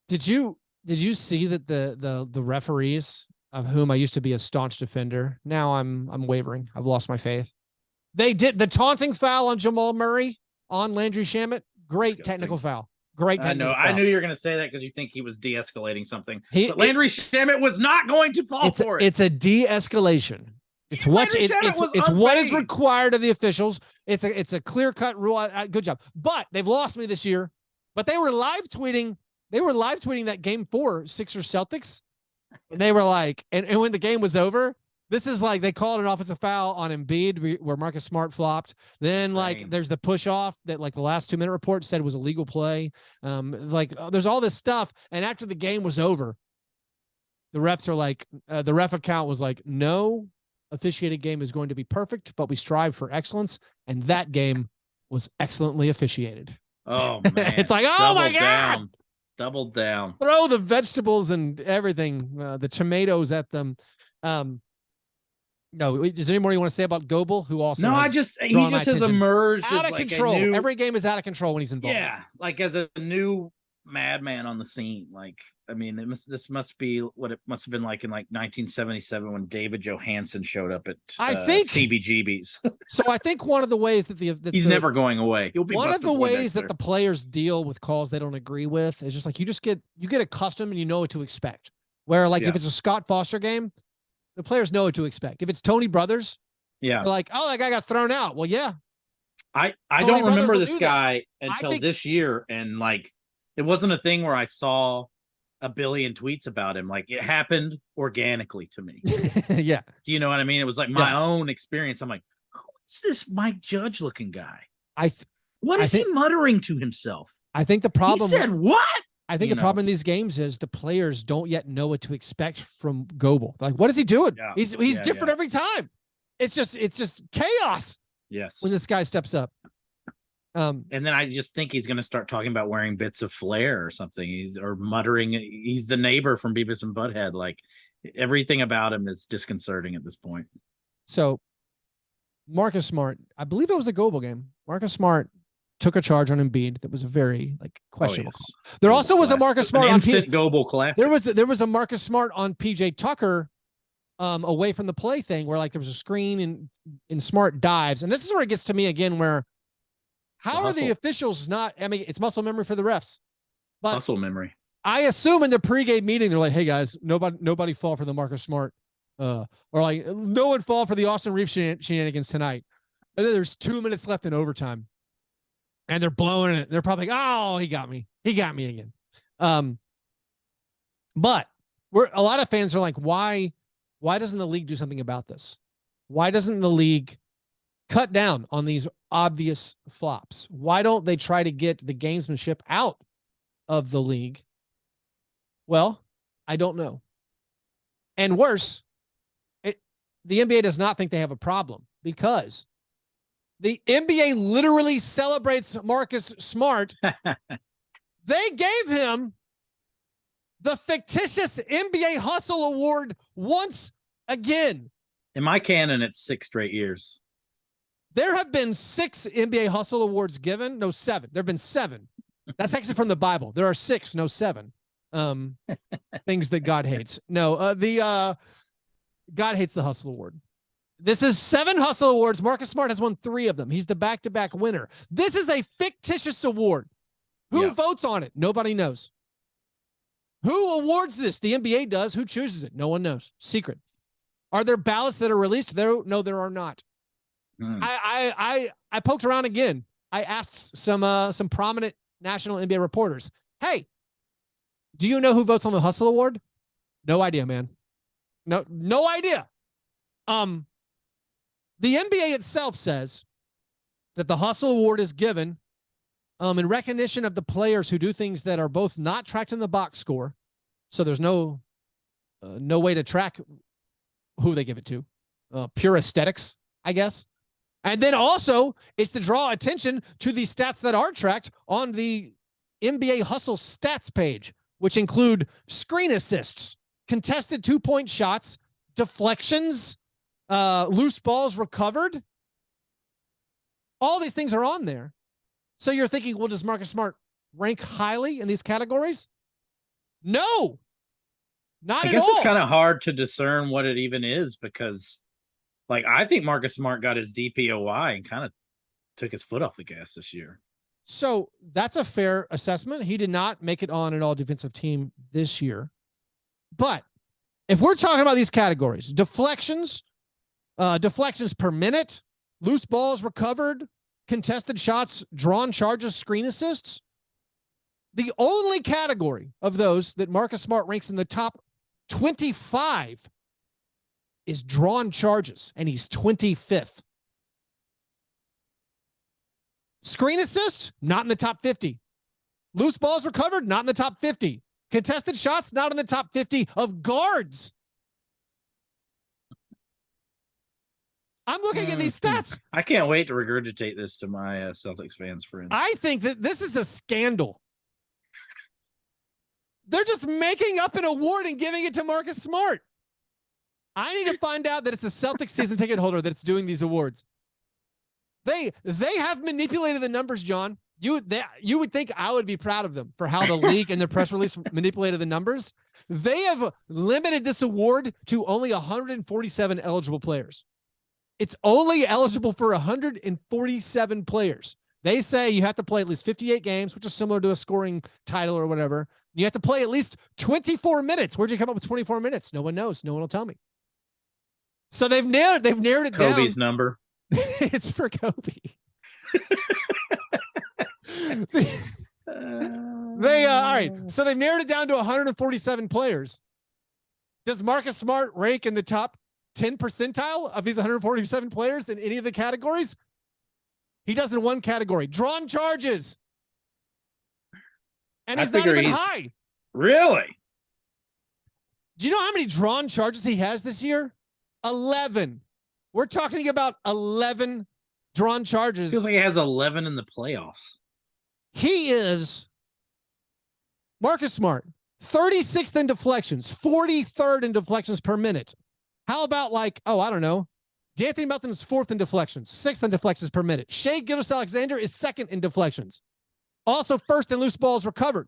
[SPEAKER 1] Did you see that the referees, of whom I used to be a staunch defender, now I'm wavering. I've lost my faith. They did the taunting foul on Jamal Murray on Landry Shamet. Great
[SPEAKER 2] Disgusting.
[SPEAKER 1] Technical foul. Great technical foul.
[SPEAKER 2] I knew you were going to say that because you think he was de-escalating something. But Landry Shamet was not going to fall for it.
[SPEAKER 1] It's a de-escalation. It's what is required of the officials. It's a clear-cut rule. Good job. But they've lost me this year. But they were live tweeting that game 4 Sixers Celtics. And they were like, and when the game was over, this is like they called an offensive foul on Embiid where Marcus Smart flopped. Then like there's the push off that like the last 2-minute report said was a legal play. There's all this stuff. And after the game was over, the refs are like, the ref account was like, no officiated game is going to be perfect, but we strive for excellence. And that game was excellently officiated.
[SPEAKER 2] Oh man.
[SPEAKER 1] It's like, oh my God.
[SPEAKER 2] Double down.
[SPEAKER 1] Throw the vegetables and everything, the tomatoes at them. No, is there any more you want to say about Goble, who also he just has emerged out of control. Every game is out of control when he's involved.
[SPEAKER 2] Yeah, like as a new madman on the scene. Like, I mean, this must be what it must have been like in like 1977 when David Johansen showed up at CBGB's.
[SPEAKER 1] So I think one of the ways that
[SPEAKER 2] he's never going away. He'll be
[SPEAKER 1] one of the ways that the players deal with calls they don't agree with is just like you get accustomed and you know what to expect. Where like if it's a Scott Foster game, the players know what to expect. If it's Tony Brothers, they're like, oh, that guy got thrown out. Well, yeah.
[SPEAKER 2] I don't remember this guy until this year, and like it wasn't a thing where I saw a billion tweets about him. Like it happened organically to me.
[SPEAKER 1] Yeah.
[SPEAKER 2] Do you know what I mean? It was like my own experience. I'm like, who is this Mike Judge looking guy? What is he muttering to himself?
[SPEAKER 1] I think the problem.
[SPEAKER 2] He said what?
[SPEAKER 1] I think the problem in these games is the players don't yet know what to expect from Goble. Like, what is he doing? Yeah. He's different every time. It's just chaos.
[SPEAKER 2] Yes.
[SPEAKER 1] When this guy steps up.
[SPEAKER 2] And then I just think he's going to start talking about wearing bits of flair or something. Or muttering. He's the neighbor from Beavis and Butthead. Like everything about him is disconcerting at this point.
[SPEAKER 1] So Marcus Smart, I believe it was a Goble game. Marcus Smart took a charge on Embiid that was a very questionable call. There also was a Marcus Smart on
[SPEAKER 2] Goble classic.
[SPEAKER 1] There was a Marcus Smart on PJ Tucker away from the play thing where like there was a screen and Smart dives. And this is where it gets to me again where how are the officials not, I mean, it's muscle memory for the refs. But
[SPEAKER 2] muscle memory.
[SPEAKER 1] I assume in the pregame meeting, they're like, hey guys, nobody fall for the Marcus Smart. Or like no one fall for the Austin Reeves shenanigans tonight. And then there's 2 minutes left in overtime. And they're blowing it. They're probably like, oh, he got me. He got me again. But a lot of fans are like, why doesn't the league do something about this? Why doesn't the league cut down on these obvious flops? Why don't they try to get the gamesmanship out of the league? Well, I don't know. And worse, the NBA does not think they have a problem because the NBA literally celebrates Marcus Smart. They gave him the fictitious NBA Hustle Award once again.
[SPEAKER 2] In my canon, it's 6 straight years.
[SPEAKER 1] There have been 6 NBA Hustle Awards given. No, 7. There have been 7. That's actually from the Bible. There are 6, no 7. Things that God hates. No, God hates the Hustle Award. This is 7 Hustle Awards. Marcus Smart has won 3 of them. He's the back-to-back winner. This is a fictitious award. Who votes on it? Nobody knows. Who awards this? The NBA does. Who chooses it? No one knows. Secret. Are there ballots that are released? No, there are not. I poked around again. I asked some prominent national NBA reporters, hey, do you know who votes on the Hustle Award? No idea, man. No idea. The NBA itself says that the Hustle Award is given in recognition of the players who do things that are both not tracked in the box score, so there's no way to track who they give it to. Pure aesthetics, I guess. And then also, it's to draw attention to the stats that are tracked on the NBA Hustle stats page, which include screen assists, contested 2-point shots, deflections, loose balls recovered. All these things are on there. So you're thinking, well, does Marcus Smart rank highly in these categories? No, not at all.
[SPEAKER 2] I guess it's kind of hard to discern what it even is because, like, I think Marcus Smart got his DPOY and kind of took his foot off the gas this year.
[SPEAKER 1] So that's a fair assessment. He did not make it on an all-defensive team this year. But if we're talking about these categories, deflections per minute, loose balls recovered, contested shots, drawn charges, screen assists, the only category of those that Marcus Smart ranks in the top 25 is drawn charges, and he's 25th. Screen assists, not in the top 50. Loose balls recovered, not in the top 50. Contested shots, not in the top 50 of guards. I'm looking at these stats.
[SPEAKER 2] I can't wait to regurgitate this to my Celtics fans friends.
[SPEAKER 1] I think that this is a scandal. They're just making up an award and giving it to Marcus Smart. I need to find out that it's a Celtics season ticket holder that's doing these awards. They have manipulated the numbers, John. You would think I would be proud of them for how the league and their press release manipulated the numbers. They have limited this award to only 147 eligible players. It's only eligible for 147 players. They say you have to play at least 58 games, which is similar to a scoring title or whatever. You have to play at least 24 minutes. Where'd you come up with 24 minutes? No one knows. No one will tell me. So they've narrowed it down.
[SPEAKER 2] Kobe's number.
[SPEAKER 1] It's for Kobe. All right. So they've narrowed it down to 147 players. Does Marcus Smart rank in the top 10 percentile of these 147 players in any of the categories? He does in one category, drawn charges. And he's not even high.
[SPEAKER 2] Really?
[SPEAKER 1] Do you know how many drawn charges he has this year? 11. We're talking about 11 drawn charges.
[SPEAKER 2] Feels like he has 11 in the playoffs.
[SPEAKER 1] He is Marcus Smart, 36th in deflections, 43rd in deflections per minute. How about I don't know. D'Anthony Melton is 4th in deflections, 6th in deflections per minute. Shai Gilgeous-Alexander is 2nd in deflections. Also 1st in loose balls recovered.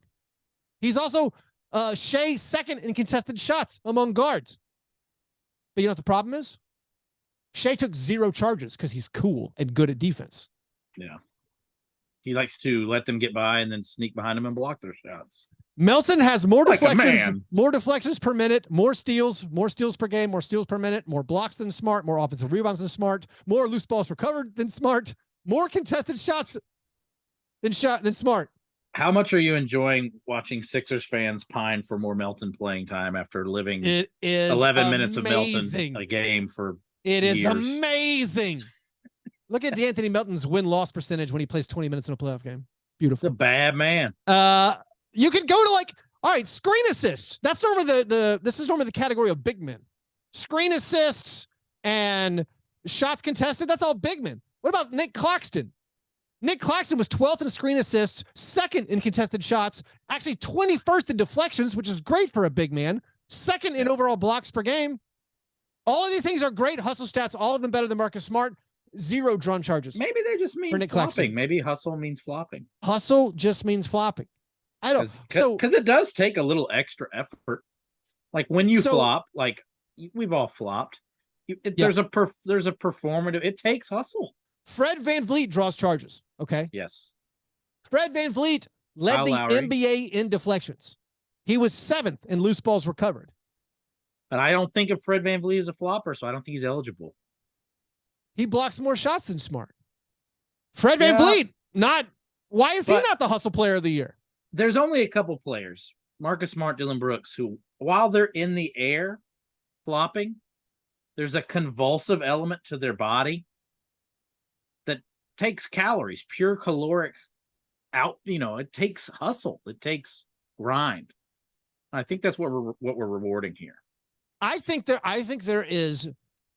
[SPEAKER 1] He's also Shai 2nd in contested shots among guards. But you know what the problem is? Shai took 0 charges because he's cool and good at defense.
[SPEAKER 2] Yeah. He likes to let them get by and then sneak behind them and block their shots.
[SPEAKER 1] Melton has more deflections per minute, more steals per game, more steals per minute, more blocks than Smart, more offensive rebounds than Smart, more loose balls recovered than Smart, more contested shots than Smart.
[SPEAKER 2] How much are you enjoying watching Sixers fans pine for more Melton playing time after living 11 minutes of Melton a game for years?
[SPEAKER 1] Is amazing. Look at D'Anthony Melton's win-loss percentage when he plays 20 minutes in a playoff game. Beautiful.
[SPEAKER 2] The bad man.
[SPEAKER 1] You could go to all right, screen assists. That's normally this is normally the category of big men. Screen assists and shots contested, that's all big men. What about Nick Claxton? Nick Claxton was 12th in screen assists, 2nd in contested shots, actually 21st in deflections, which is great for a big man, 2nd in overall blocks per game. All of these things are great hustle stats, all of them better than Marcus Smart. 0 drawn charges.
[SPEAKER 2] Maybe they just mean flopping.
[SPEAKER 1] Claxton.
[SPEAKER 2] Maybe hustle means flopping.
[SPEAKER 1] Hustle just means flopping. I don't.
[SPEAKER 2] Because it does take a little extra effort. Like when you flop, like we've all flopped. There's a performative. It takes hustle.
[SPEAKER 1] Fred VanVleet draws charges. Okay.
[SPEAKER 2] Yes.
[SPEAKER 1] Fred VanVleet led
[SPEAKER 2] Kyle
[SPEAKER 1] the
[SPEAKER 2] Lowry.
[SPEAKER 1] NBA in deflections. He was 7th in loose balls recovered.
[SPEAKER 2] But I don't think of Fred VanVleet as a flopper, so I don't think he's eligible.
[SPEAKER 1] He blocks more shots than Smart. Fred VanVleet, why is he not the hustle player of the year?
[SPEAKER 2] There's only a couple players, Marcus Smart, Dylan Brooks, who, while they're in the air flopping, there's a convulsive element to their body that takes calories, pure caloric out. It takes hustle. It takes grind. I think that's what we're rewarding here.
[SPEAKER 1] I think there is,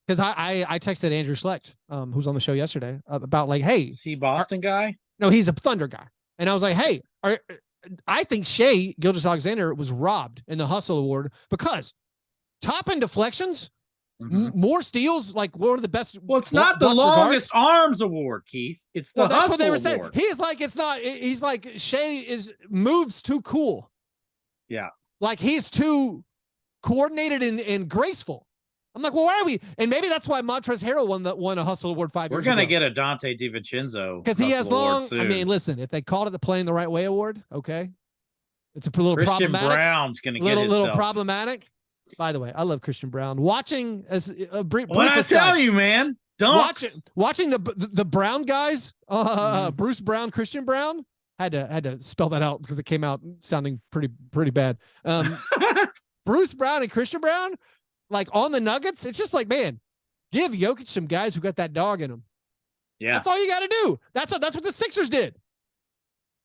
[SPEAKER 1] because I texted Andrew Schlecht, who's on the show yesterday, about like, hey,
[SPEAKER 2] is he Boston guy?
[SPEAKER 1] No, he's a Thunder guy, and I was like, hey, I think Shai Gilgeous-Alexander was robbed in the Hustle Award because top in deflections, more steals, like one of the best.
[SPEAKER 2] Well, it's not the longest arms award, Keith. It's the Hustle
[SPEAKER 1] what they were saying.
[SPEAKER 2] Award.
[SPEAKER 1] He's like, it's not. He's like, Shai moves too cool.
[SPEAKER 2] Yeah,
[SPEAKER 1] like he's too coordinated and graceful. I'm like, well, why are we? And maybe that's why Montrezl Harrell won a Hustle Award 5 years ago.
[SPEAKER 2] We're gonna get a Dante DiVincenzo
[SPEAKER 1] because he has long. I mean, listen, if they called it the Playing the Right Way Award, okay, it's a little
[SPEAKER 2] Christian
[SPEAKER 1] problematic.
[SPEAKER 2] Brown's gonna get
[SPEAKER 1] little problematic. By the way, I love Christian Brown. Watching as a brief
[SPEAKER 2] what I tell you, man,
[SPEAKER 1] watching the Brown guys, Bruce Brown, Christian Brown, had to spell that out because it came out sounding pretty bad. Bruce Brown and Christian Brown, like on the Nuggets, it's just like, man, give Jokic some guys who got that dog in them. Yeah, that's all you got to do. That's what the Sixers did.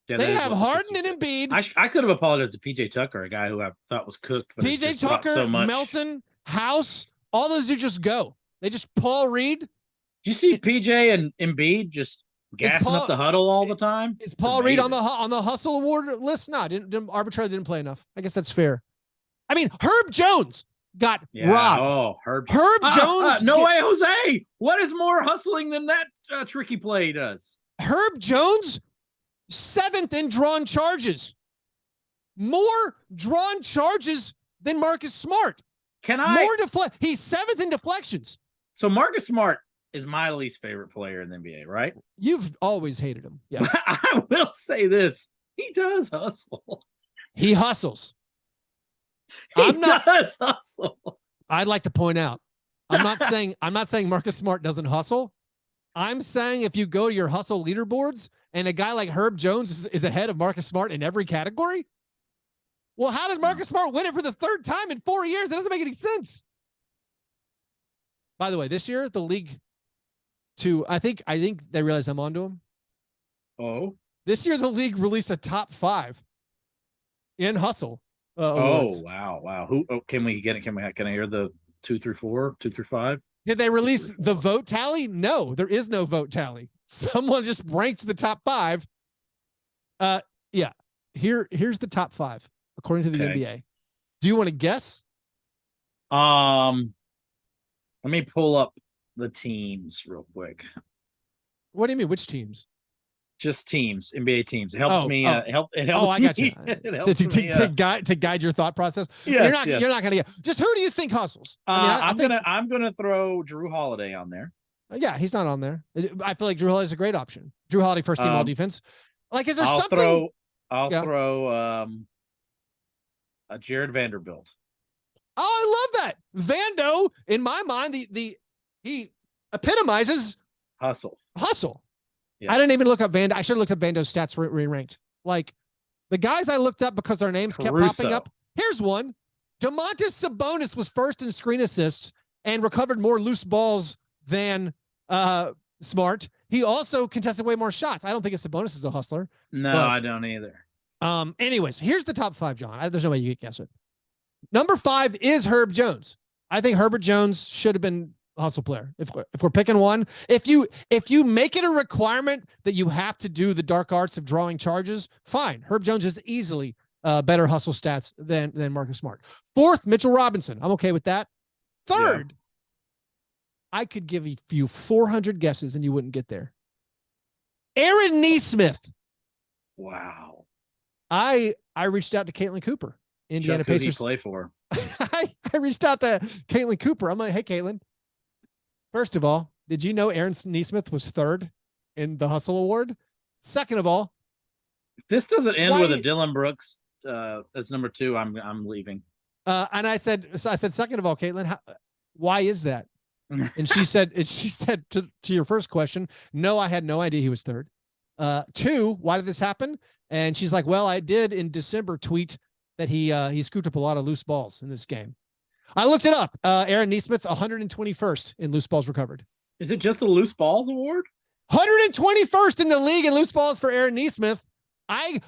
[SPEAKER 1] Yeah, they have Harden and Embiid.
[SPEAKER 2] I could have apologized to PJ Tucker, a guy who I thought was cooked. But PJ Tucker, so
[SPEAKER 1] Melton, House, all those dudes just go. They just Paul Reed.
[SPEAKER 2] Did you see PJ and Embiid just gassing up the huddle all the time?
[SPEAKER 1] Is Paul Reed on the Hustle Award list? No, didn't play enough. I guess that's fair. I mean, Herb Jones got robbed.
[SPEAKER 2] Oh, Herb
[SPEAKER 1] Jones.
[SPEAKER 2] No way, Jose. What is more hustling than that tricky play does?
[SPEAKER 1] Herb Jones, 7th in drawn charges. More drawn charges than Marcus Smart. He's 7th in deflections.
[SPEAKER 2] So Marcus Smart is my least favorite player in the NBA, right?
[SPEAKER 1] You've always hated him. Yeah.
[SPEAKER 2] I will say this. He does hustle.
[SPEAKER 1] He hustles.
[SPEAKER 2] He does hustle.
[SPEAKER 1] I'd like to point out, I'm not saying Marcus Smart doesn't hustle. I'm saying if you go to your hustle leaderboards and a guy like Herb Jones is ahead of Marcus Smart in every category, well, how does Marcus Smart win it for the 3rd time in 4 years? That doesn't make any sense. By the way, this year the league, I think they realize I'm onto him.
[SPEAKER 2] Oh,
[SPEAKER 1] this year the league released a top 5 in hustle.
[SPEAKER 2] Awards. Wow. Who can we get it? Can I hear the 2 through 4, 2 through 5?
[SPEAKER 1] Did they release the vote tally? No, there is no vote tally. Someone just ranked the top 5. Yeah. Here's the top 5 according to the NBA. Do you want to guess?
[SPEAKER 2] Let me pull up the teams real quick.
[SPEAKER 1] What do you mean? Which teams?
[SPEAKER 2] Just teams, NBA teams. It helps me. It helps
[SPEAKER 1] I got you.
[SPEAKER 2] It helps me,
[SPEAKER 1] to guide your thought process.
[SPEAKER 2] Yes,
[SPEAKER 1] you're not going to get. Just who do you think hustles?
[SPEAKER 2] I'm gonna throw Drew Holiday on there.
[SPEAKER 1] Yeah, he's not on there. I feel like Drew Holiday is a great option. Drew Holiday, first team all defense. Like, is there something?
[SPEAKER 2] I'll throw a Jared Vanderbilt.
[SPEAKER 1] Oh, I love that. Vando, in my mind, he epitomizes
[SPEAKER 2] hustle.
[SPEAKER 1] Yes. I didn't even look up Vando. I should have looked up Vando's stats re-ranked. Like, the guys I looked up because their names kept popping up. Here's one. Domantas Sabonis was 1st in screen assists and recovered more loose balls than Smart. He also contested way more shots. I don't think Sabonis is a hustler.
[SPEAKER 2] No, I don't either.
[SPEAKER 1] Anyways, here's the top 5, John. There's no way you can guess it. Number 5 is Herb Jones. I think Herbert Jones should have been a hustle player. If we're picking one, if you make it a requirement that you have to do the dark arts of drawing charges, fine. Herb Jones is easily better hustle stats than Marcus Smart. 4th, Mitchell Robinson. I'm okay with that. 3rd, I could give you 400 guesses and you wouldn't get there. Aaron Nesmith.
[SPEAKER 2] Wow.
[SPEAKER 1] I reached out to Caitlin Cooper, Indiana Pacers.
[SPEAKER 2] Who did he play for?
[SPEAKER 1] I reached out to Caitlin Cooper. I'm like, hey, Caitlin, First of all, did you know Aaron Neesmith was third in the Hustle Award? Second of all,
[SPEAKER 2] if this doesn't end
[SPEAKER 1] why-
[SPEAKER 2] with a Dylan Brooks as number 2, I'm leaving.
[SPEAKER 1] And I said, second of all, Caitlin, why is that? And she said, to your first question, no, I had no idea he was third. 2, why did this happen? And she's like, well, I did in December tweet that he scooped up a lot of loose balls in this game. I looked it up. Aaron Neesmith, 121st in loose balls recovered.
[SPEAKER 2] Is it just a loose balls award?
[SPEAKER 1] 121st in the league in loose balls for Aaron Neesmith. I'm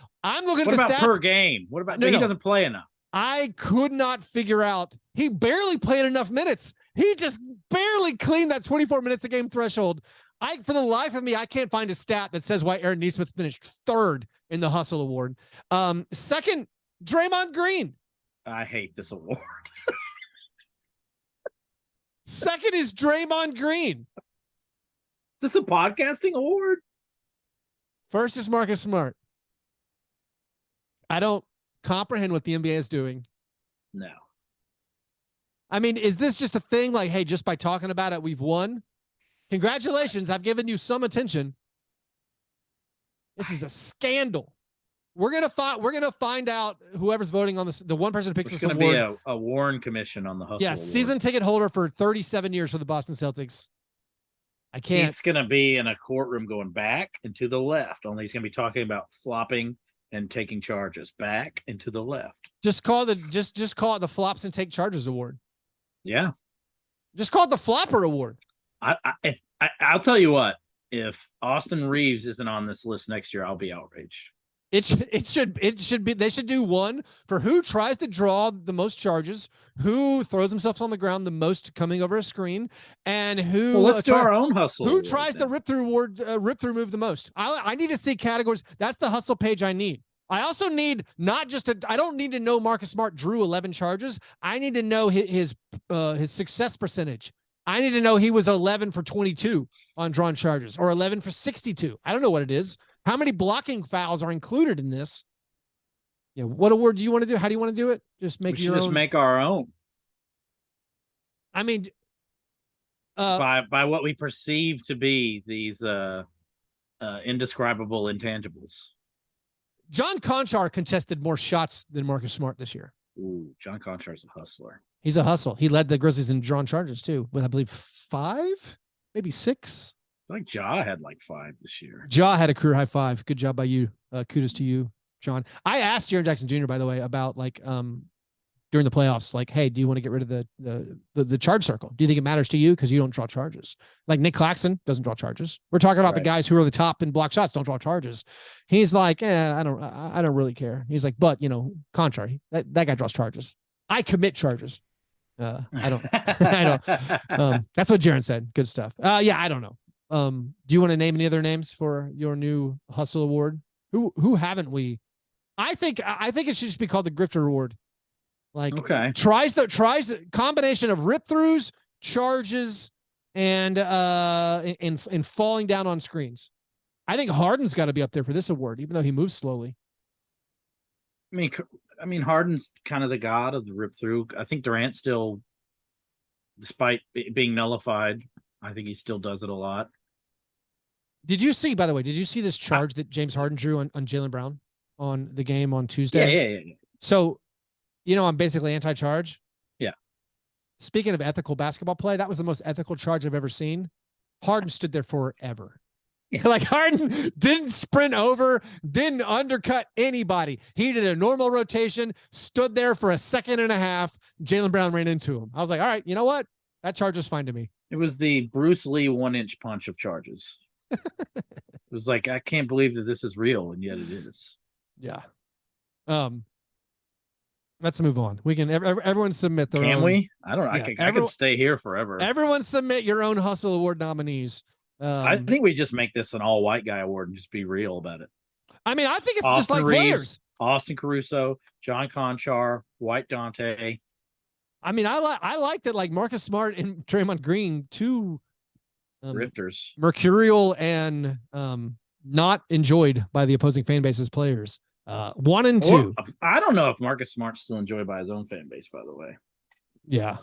[SPEAKER 1] looking at the stats.
[SPEAKER 2] What about per game? What about he doesn't play enough?
[SPEAKER 1] I could not figure out. He barely played enough minutes. He just barely cleaned that 24 minutes a game threshold. For the life of me, I can't find a stat that says why Aaron Neesmith finished third in the Hustle Award. Second, Draymond Green.
[SPEAKER 2] I hate this award.
[SPEAKER 1] Second is Draymond Green.
[SPEAKER 2] Is this a podcasting award?
[SPEAKER 1] First is Marcus Smart. I don't comprehend what the NBA is doing.
[SPEAKER 2] No.
[SPEAKER 1] I mean, is this just a thing like, hey, just by talking about it, we've won? Congratulations. I've given you some attention. This is a scandal. We're gonna find out whoever's voting on this. The one person who picks this award.
[SPEAKER 2] It's going to be a Warren Commission on the Hustle.
[SPEAKER 1] Yeah,
[SPEAKER 2] award.
[SPEAKER 1] Season ticket holder for 37 years for the Boston Celtics. I can't.
[SPEAKER 2] It's going to be in a courtroom going back and to the left. Only he's going to be talking about flopping and taking charges back and to the left.
[SPEAKER 1] Just call it the Flops and Take Charges Award.
[SPEAKER 2] Yeah.
[SPEAKER 1] Just call it the Flopper Award.
[SPEAKER 2] I'll tell you what. If Austin Reeves isn't on this list next year, I'll be outraged.
[SPEAKER 1] It should be. They should do one for who tries to draw the most charges, who throws themselves on the ground the most coming over a screen, and who.
[SPEAKER 2] Well, let's do our own hustle.
[SPEAKER 1] Who tries the rip through move the most? I need to see categories. That's the hustle page I need. I also need I don't need to know Marcus Smart drew 11 charges. I need to know his success percentage. I need to know he was 11 for 22 on drawn charges or 11 for 62. I don't know what it is. How many blocking fouls are included in this? Yeah. What award do you want to do? How do you want to do it? Just make your own.
[SPEAKER 2] Just make our own.
[SPEAKER 1] I mean,
[SPEAKER 2] by what we perceive to be these indescribable intangibles.
[SPEAKER 1] John Conchar contested more shots than Marcus Smart this year.
[SPEAKER 2] Ooh, John Conchar's a hustler.
[SPEAKER 1] He's a hustle. He led the Grizzlies in drawn charges too, with I believe 5, maybe 6.
[SPEAKER 2] I think Ja had like 5 this year.
[SPEAKER 1] Ja had a career high 5. Good job by you. Kudos to you, John. I asked Jaren Jackson Jr. by the way about during the playoffs, like, hey, do you want to get rid of the charge circle? Do you think it matters to you because you don't draw charges? Like Nick Claxton doesn't draw charges. We're talking about the guys who are the top in block shots don't draw charges. He's like, I don't really care. He's like, but contrary, that guy draws charges. I commit charges. I don't. That's what Jaren said. Good stuff. Yeah, I don't know. Do you want to name any other names for your new Hustle Award? Who haven't we? I think it should just be called the Grifter Award. Like, okay, tries the combination of rip throughs, charges, and falling down on screens. I think Harden's got to be up there for this award, even though he moves slowly.
[SPEAKER 2] I mean, Harden's kind of the god of the rip through. I think Durant still, despite being nullified, I think he still does it a lot.
[SPEAKER 1] Did you see this charge that James Harden drew on Jaylen Brown on the game on Tuesday?
[SPEAKER 2] Yeah.
[SPEAKER 1] So, I'm basically anti-charge.
[SPEAKER 2] Yeah.
[SPEAKER 1] Speaking of ethical basketball play, that was the most ethical charge I've ever seen. Harden stood there forever. Yeah. Like Harden didn't sprint over, didn't undercut anybody. He did a normal rotation, stood there for a second and a half. Jaylen Brown ran into him. I was like, all right, you know what? That charge is fine to me.
[SPEAKER 2] It was the Bruce Lee 1-inch punch of charges. It was like, I can't believe that this is real, and yet it is.
[SPEAKER 1] Yeah. Let's move on. We can everyone submit their own.
[SPEAKER 2] Can we? I don't know. Yeah, I could stay here forever.
[SPEAKER 1] Everyone submit your own Hustle Award nominees.
[SPEAKER 2] I think we just make this an all white guy award and just be real about it.
[SPEAKER 1] I mean, I think it's just like Reeves, players.
[SPEAKER 2] Austin Caruso, John Conchar, White Dante.
[SPEAKER 1] I mean, I like that, like Marcus Smart and Draymond Green, two
[SPEAKER 2] rifters,
[SPEAKER 1] mercurial and not enjoyed by the opposing fan base's players. 1 and 2.
[SPEAKER 2] I don't know if Marcus Smart's still enjoyed by his own fan base, by the way.
[SPEAKER 1] Yeah.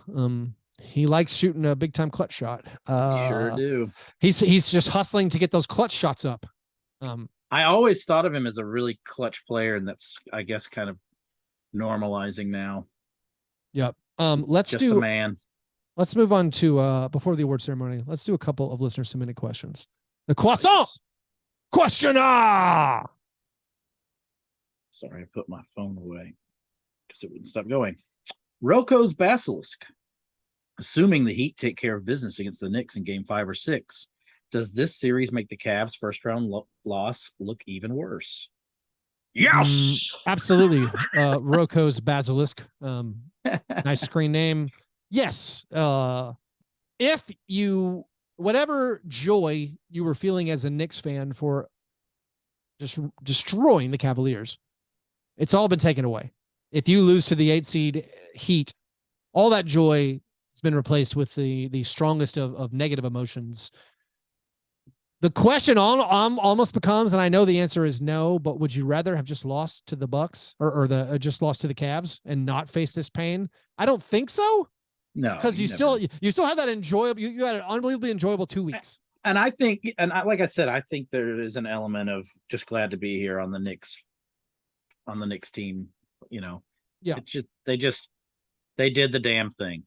[SPEAKER 1] He likes shooting a big time clutch shot.
[SPEAKER 2] Sure do.
[SPEAKER 1] He's just hustling to get those clutch shots up.
[SPEAKER 2] I always thought of him as a really clutch player, and that's, I guess, kind of normalizing now.
[SPEAKER 1] Yep.
[SPEAKER 2] Just a man.
[SPEAKER 1] Let's move on to before the award ceremony. Let's do a couple of listener submitted questions. The croissant questioner.
[SPEAKER 2] Sorry, I put my phone away because it wouldn't stop going. Roko's Basilisk. Assuming the Heat take care of business against the Knicks in Game 5 or 6, does this series make the Cavs' first-round loss look even worse? Yes!
[SPEAKER 1] Absolutely. Roko's Basilisk. Nice screen name. Yes. If you, whatever joy you were feeling as a Knicks fan for just destroying the Cavaliers, it's all been taken away. If you lose to the 8 seed Heat, all that joy has been replaced with the strongest of negative emotions. The question almost becomes, and I know the answer is no, but would you rather have just lost to the Bucks or just lost to the Cavs and not face this pain? I don't think so.
[SPEAKER 2] No,
[SPEAKER 1] because you still have that enjoyable. You had an unbelievably enjoyable 2 weeks.
[SPEAKER 2] And I think, like I said, I think there is an element of just glad to be here on the Knicks team. You know,
[SPEAKER 1] yeah.
[SPEAKER 2] They did the damn thing.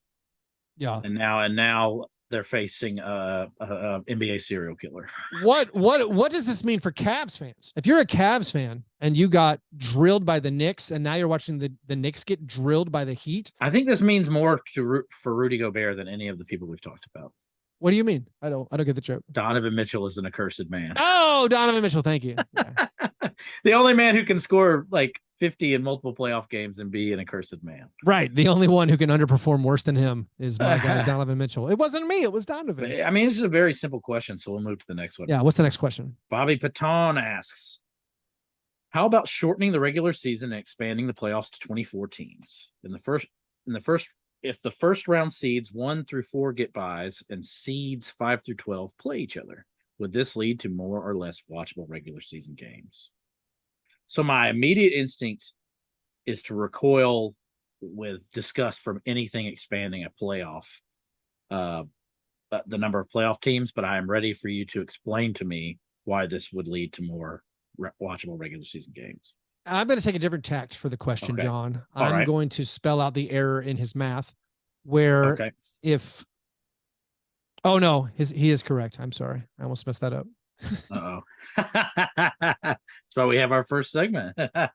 [SPEAKER 1] Yeah.
[SPEAKER 2] And now they're facing a NBA serial killer.
[SPEAKER 1] What does this mean for Cavs fans? If you're a Cavs fan and you got drilled by the Knicks and now you're watching the Knicks get drilled by the Heat,
[SPEAKER 2] I think this means more for Rudy Gobert than any of the people we've talked about.
[SPEAKER 1] What do you mean? I don't get the joke.
[SPEAKER 2] Donovan Mitchell is an accursed man.
[SPEAKER 1] Oh, Donovan Mitchell. Thank you. Yeah.
[SPEAKER 2] The only man who can score like 50 in multiple playoff games and be an accursed man.
[SPEAKER 1] Right. The only one who can underperform worse than him is my guy, Donovan Mitchell. It wasn't me. It was Donovan.
[SPEAKER 2] I mean, this is a very simple question, so we'll move to the next one.
[SPEAKER 1] Yeah. What's the next question?
[SPEAKER 2] Bobby Patton asks, how about shortening the regular season and expanding the playoffs to 24 teams? If the first round seeds 1 through 4 get buys and seeds 5 through 12 play each other, would this lead to more or less watchable regular season games? So my immediate instinct is to recoil with disgust from anything expanding a playoff, the number of playoff teams, but I am ready for you to explain to me why this would lead to more watchable regular season games.
[SPEAKER 1] I'm going to take a different tact for the question, okay. John. I'm going to spell out the error in his math where if... Oh, no, he is correct. I'm sorry. I almost messed that up.
[SPEAKER 2] Uh-oh. That's why we have our first segment.
[SPEAKER 1] Yeah,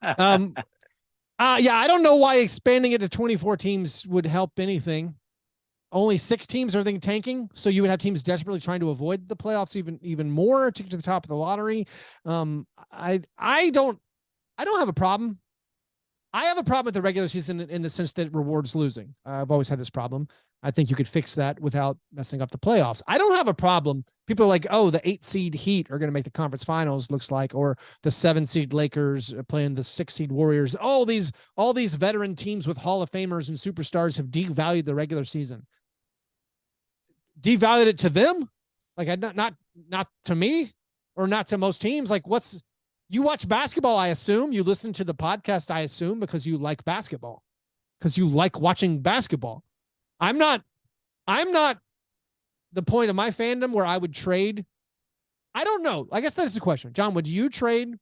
[SPEAKER 1] I don't know why expanding it to 24 teams would help anything. Only 6 teams are tanking, so you would have teams desperately trying to avoid the playoffs even more to get to the top of the lottery. I don't have a problem. I have a problem with the regular season in the sense that it rewards losing. I've always had this problem. I think you could fix that without messing up the playoffs. I don't have a problem. People are like, oh, the 8 seed Heat are going to make the conference finals, looks like, or the 7 seed Lakers playing the 6 seed Warriors. All these veteran teams with Hall of Famers and superstars have devalued the regular season. Devalued it to them? Like not to me or not to most teams. Like you watch basketball, I assume. You listen to the podcast, I assume, because you like basketball. Because you like watching basketball. I'm not the point of my fandom where I would trade. I don't know. I guess that's the question. John, would you trade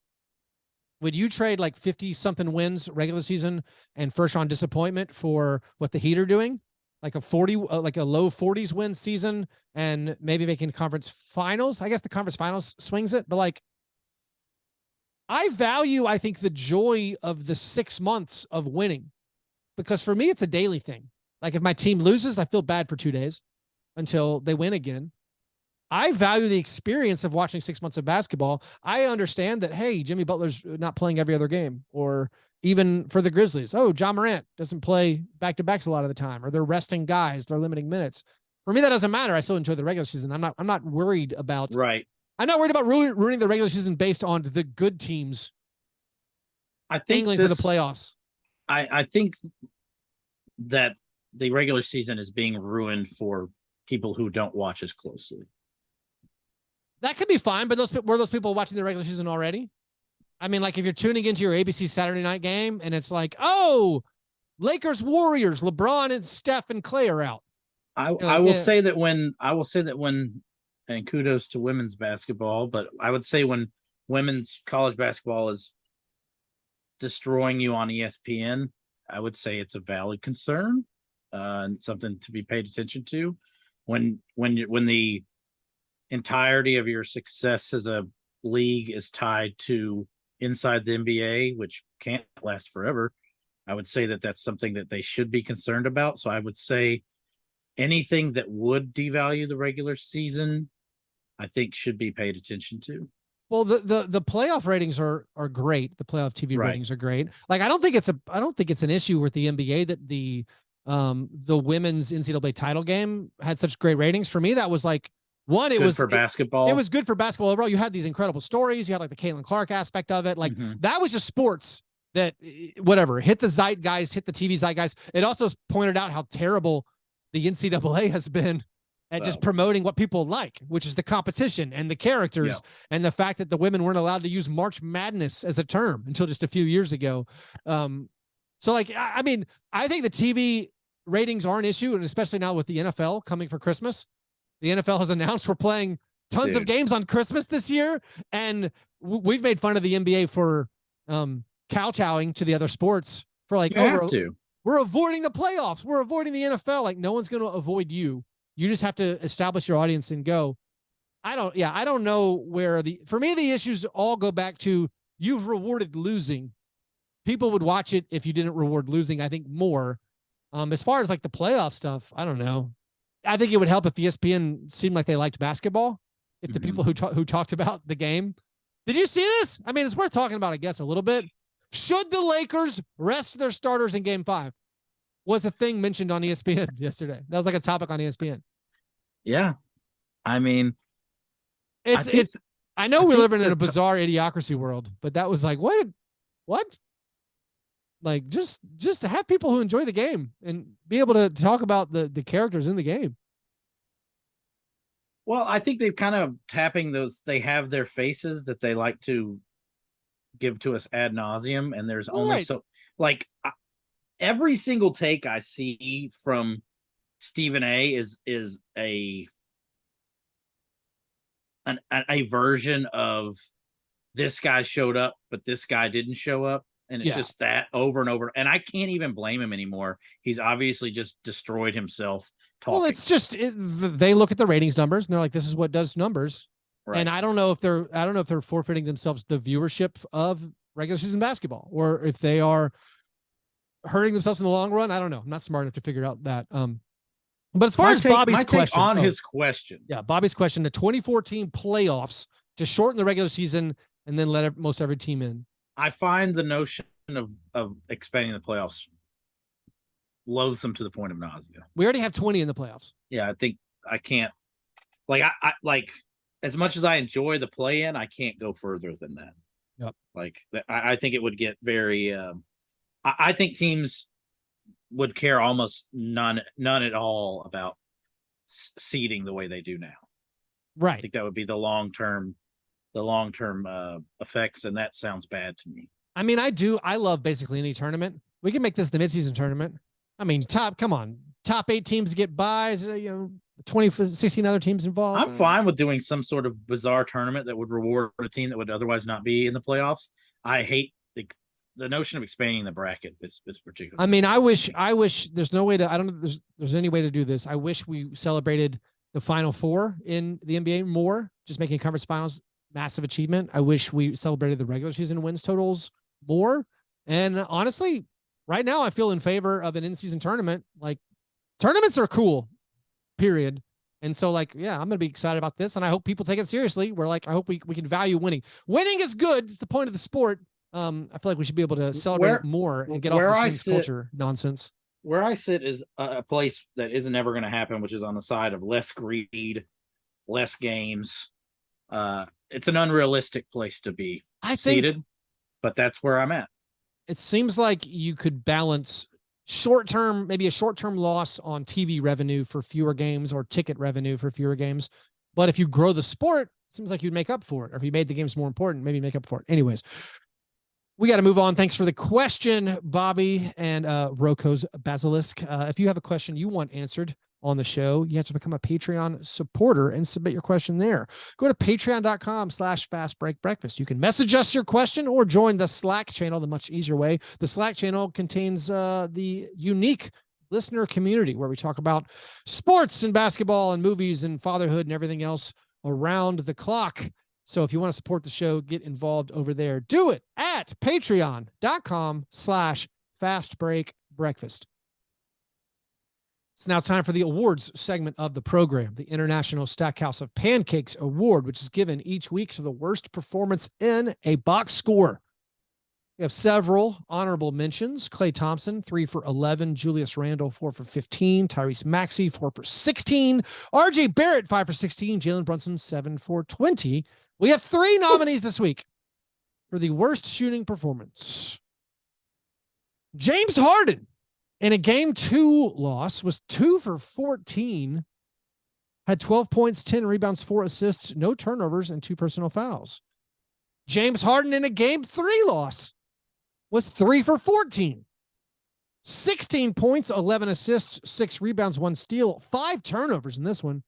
[SPEAKER 1] like 50 something wins regular season and first round disappointment for what the Heat are doing? Like like a low 40s win season and maybe making conference finals. I guess the conference finals swings it, but like I think the joy of the 6 months of winning, because for me, it's a daily thing. Like if my team loses, I feel bad for 2 days until they win again. I value the experience of watching 6 months of basketball. I understand that, hey, Jimmy Butler's not playing every other game, or even for the Grizzlies, oh, John Morant doesn't play back-to-backs a lot of the time, or they're resting guys, they're limiting minutes. For me, that doesn't matter. I still enjoy the regular season. I'm not worried about I'm not worried about ruining the regular season based on the good teams.
[SPEAKER 2] I think
[SPEAKER 1] angling for the playoffs.
[SPEAKER 2] I think that the regular season is being ruined for people who don't watch as closely.
[SPEAKER 1] That could be fine, but were those people watching the regular season already? I mean, like if you're tuning into your ABC Saturday night game and it's like, oh, Lakers Warriors, LeBron and Steph and Clay are out. You're
[SPEAKER 2] I
[SPEAKER 1] like,
[SPEAKER 2] will
[SPEAKER 1] yeah,
[SPEAKER 2] say that when, and kudos to women's basketball, but I would say when women's college basketball is destroying you on ESPN, I would say it's a valid concern, and something to be paid attention to. When the entirety of your success as a league is tied to inside the NBA, which can't last forever, I would say that that's something that they should be concerned about. So I would say anything that would devalue the regular season, I think should be paid attention to.
[SPEAKER 1] well, the playoff ratings are great. The playoff TV
[SPEAKER 2] Right.
[SPEAKER 1] ratings are great. Like I don't think it's an issue with the NBA that the women's NCAA title game had such great ratings. For me, that was like one, it
[SPEAKER 2] Good
[SPEAKER 1] was
[SPEAKER 2] for basketball.
[SPEAKER 1] it was good for basketball overall. You had these incredible stories. You had like the Caitlin Clark aspect of it. Like that was just sports that whatever hit the zeitgeist, hit the TV zeitgeist. It also pointed out how terrible the NCAA has been at just promoting what people like, which is the competition and the characters and the fact that the women weren't allowed to use March Madness as a term until just a few years ago. So like, I mean, I think the TV ratings are an issue, and especially now with the NFL coming for Christmas. The NFL has announced we're playing tons of games on Christmas this year, and we've made fun of the NBA for kowtowing to the other sports for like, we're avoiding the playoffs. We're avoiding the NFL. Like no one's going to avoid you. You just have to establish your audience and go. I don't know where for me, the issues all go back to you've rewarded losing. People would watch it if you didn't reward losing, I think more. As far as like the playoff stuff, I don't know. I think it would help if ESPN seemed like they liked basketball. If the people who talked about the game, did you see this? I mean, it's worth talking about, I guess, a little bit. Should the Lakers rest their starters in Game 5? Was a thing mentioned on ESPN yesterday. That was like a topic on ESPN.
[SPEAKER 2] Yeah, I mean,
[SPEAKER 1] I know we're living in a bizarre idiocracy world, but that was like, what? Like just to have people who enjoy the game and be able to talk about the characters in the game.
[SPEAKER 2] Well, I think they've kind of tapping those. They have their faces that they like to give to us ad nauseum, and there's only so like every single take I see from Stephen A is a version of this guy showed up, but this guy didn't show up. And it's just that over and over. And I can't even blame him anymore. He's obviously just destroyed himself talking.
[SPEAKER 1] Well, it's just they look at the ratings numbers and they're like, this is what does numbers. Right. And I don't know if they're forfeiting themselves the viewership of regular season basketball, or if they are hurting themselves in the long run. I don't know. I'm not smart enough to figure out that. But as far as Bobby's question
[SPEAKER 2] on his question,
[SPEAKER 1] Bobby's question, the 2014 playoffs to shorten the regular season and then let most every team in.
[SPEAKER 2] I find the notion of expanding the playoffs loathsome to the point of nausea.
[SPEAKER 1] We already have 20 in the playoffs.
[SPEAKER 2] Yeah, I think I can't. Like I like as much as I enjoy the play-in, I can't go further than that.
[SPEAKER 1] Yep.
[SPEAKER 2] Like I think it would get very. I think teams would care almost none at all about seeding the way they do now.
[SPEAKER 1] Right.
[SPEAKER 2] I think that would be the long-term effects, and that sounds bad to me.
[SPEAKER 1] I mean, I love basically any tournament. We can make this the midseason tournament. I mean, top 8 teams get buys, 16 other teams involved.
[SPEAKER 2] I'm fine with doing some sort of bizarre tournament that would reward a team that would otherwise not be in the playoffs. I hate the notion of expanding the bracket is particularly.
[SPEAKER 1] I mean, I wish there's no way to, I don't know if there's any way to do this. I wish we celebrated the Final Four in the NBA more, just making conference finals massive achievement. I wish we celebrated the regular season wins totals more. And honestly, right now I feel in favor of an in-season tournament. Like tournaments are cool, period. And so like, yeah, I'm going to be excited about this. And I hope people take it seriously. We're like, I hope we can value winning. Winning is good. It's the point of the sport. I feel like we should be able to celebrate more and get off this culture nonsense.
[SPEAKER 2] Where I sit is a place that isn't ever going to happen, which is on the side of less greed, less games. It's an unrealistic place to be seated, but that's where I'm at.
[SPEAKER 1] It seems like you could balance maybe a short-term loss on TV revenue for fewer games or ticket revenue for fewer games. But if you grow the sport, it seems like you'd make up for it. Or if you made the games more important, maybe make up for it. Anyways, we got to move on. Thanks for the question, Bobby and Roko's Basilisk. If you have a question you want answered on the show. You have to become a Patreon supporter and submit your question there. Go to patreon.com/fastbreakbreakfast. You can message us your question or join the Slack channel, the much easier way. The Slack channel contains the unique listener community where we talk about sports and basketball and movies and fatherhood and everything else around the clock. So if you want to support the show, get involved over there. Do it at patreon.com/fastbreakbreakfast. It's now time for the awards segment of the program, the International Stackhouse of Pancakes Award, which is given each week to the worst performance in a box score. We have several honorable mentions. Klay Thompson, 3 for 11. Julius Randle, 4 for 15. Tyrese Maxey, 4 for 16. RJ Barrett, 5 for 16. Jalen Brunson, 7 for 20. We have 3 nominees this week for the worst shooting performance. James Harden, in a game 2 loss, was 2 for 14, had 12 points, 10 rebounds, 4 assists, no turnovers, and 2 personal fouls. James Harden, in a game 3 loss, was 3 for 14, 16 points, 11 assists, 6 rebounds, 1 steal, 5 turnovers in this one,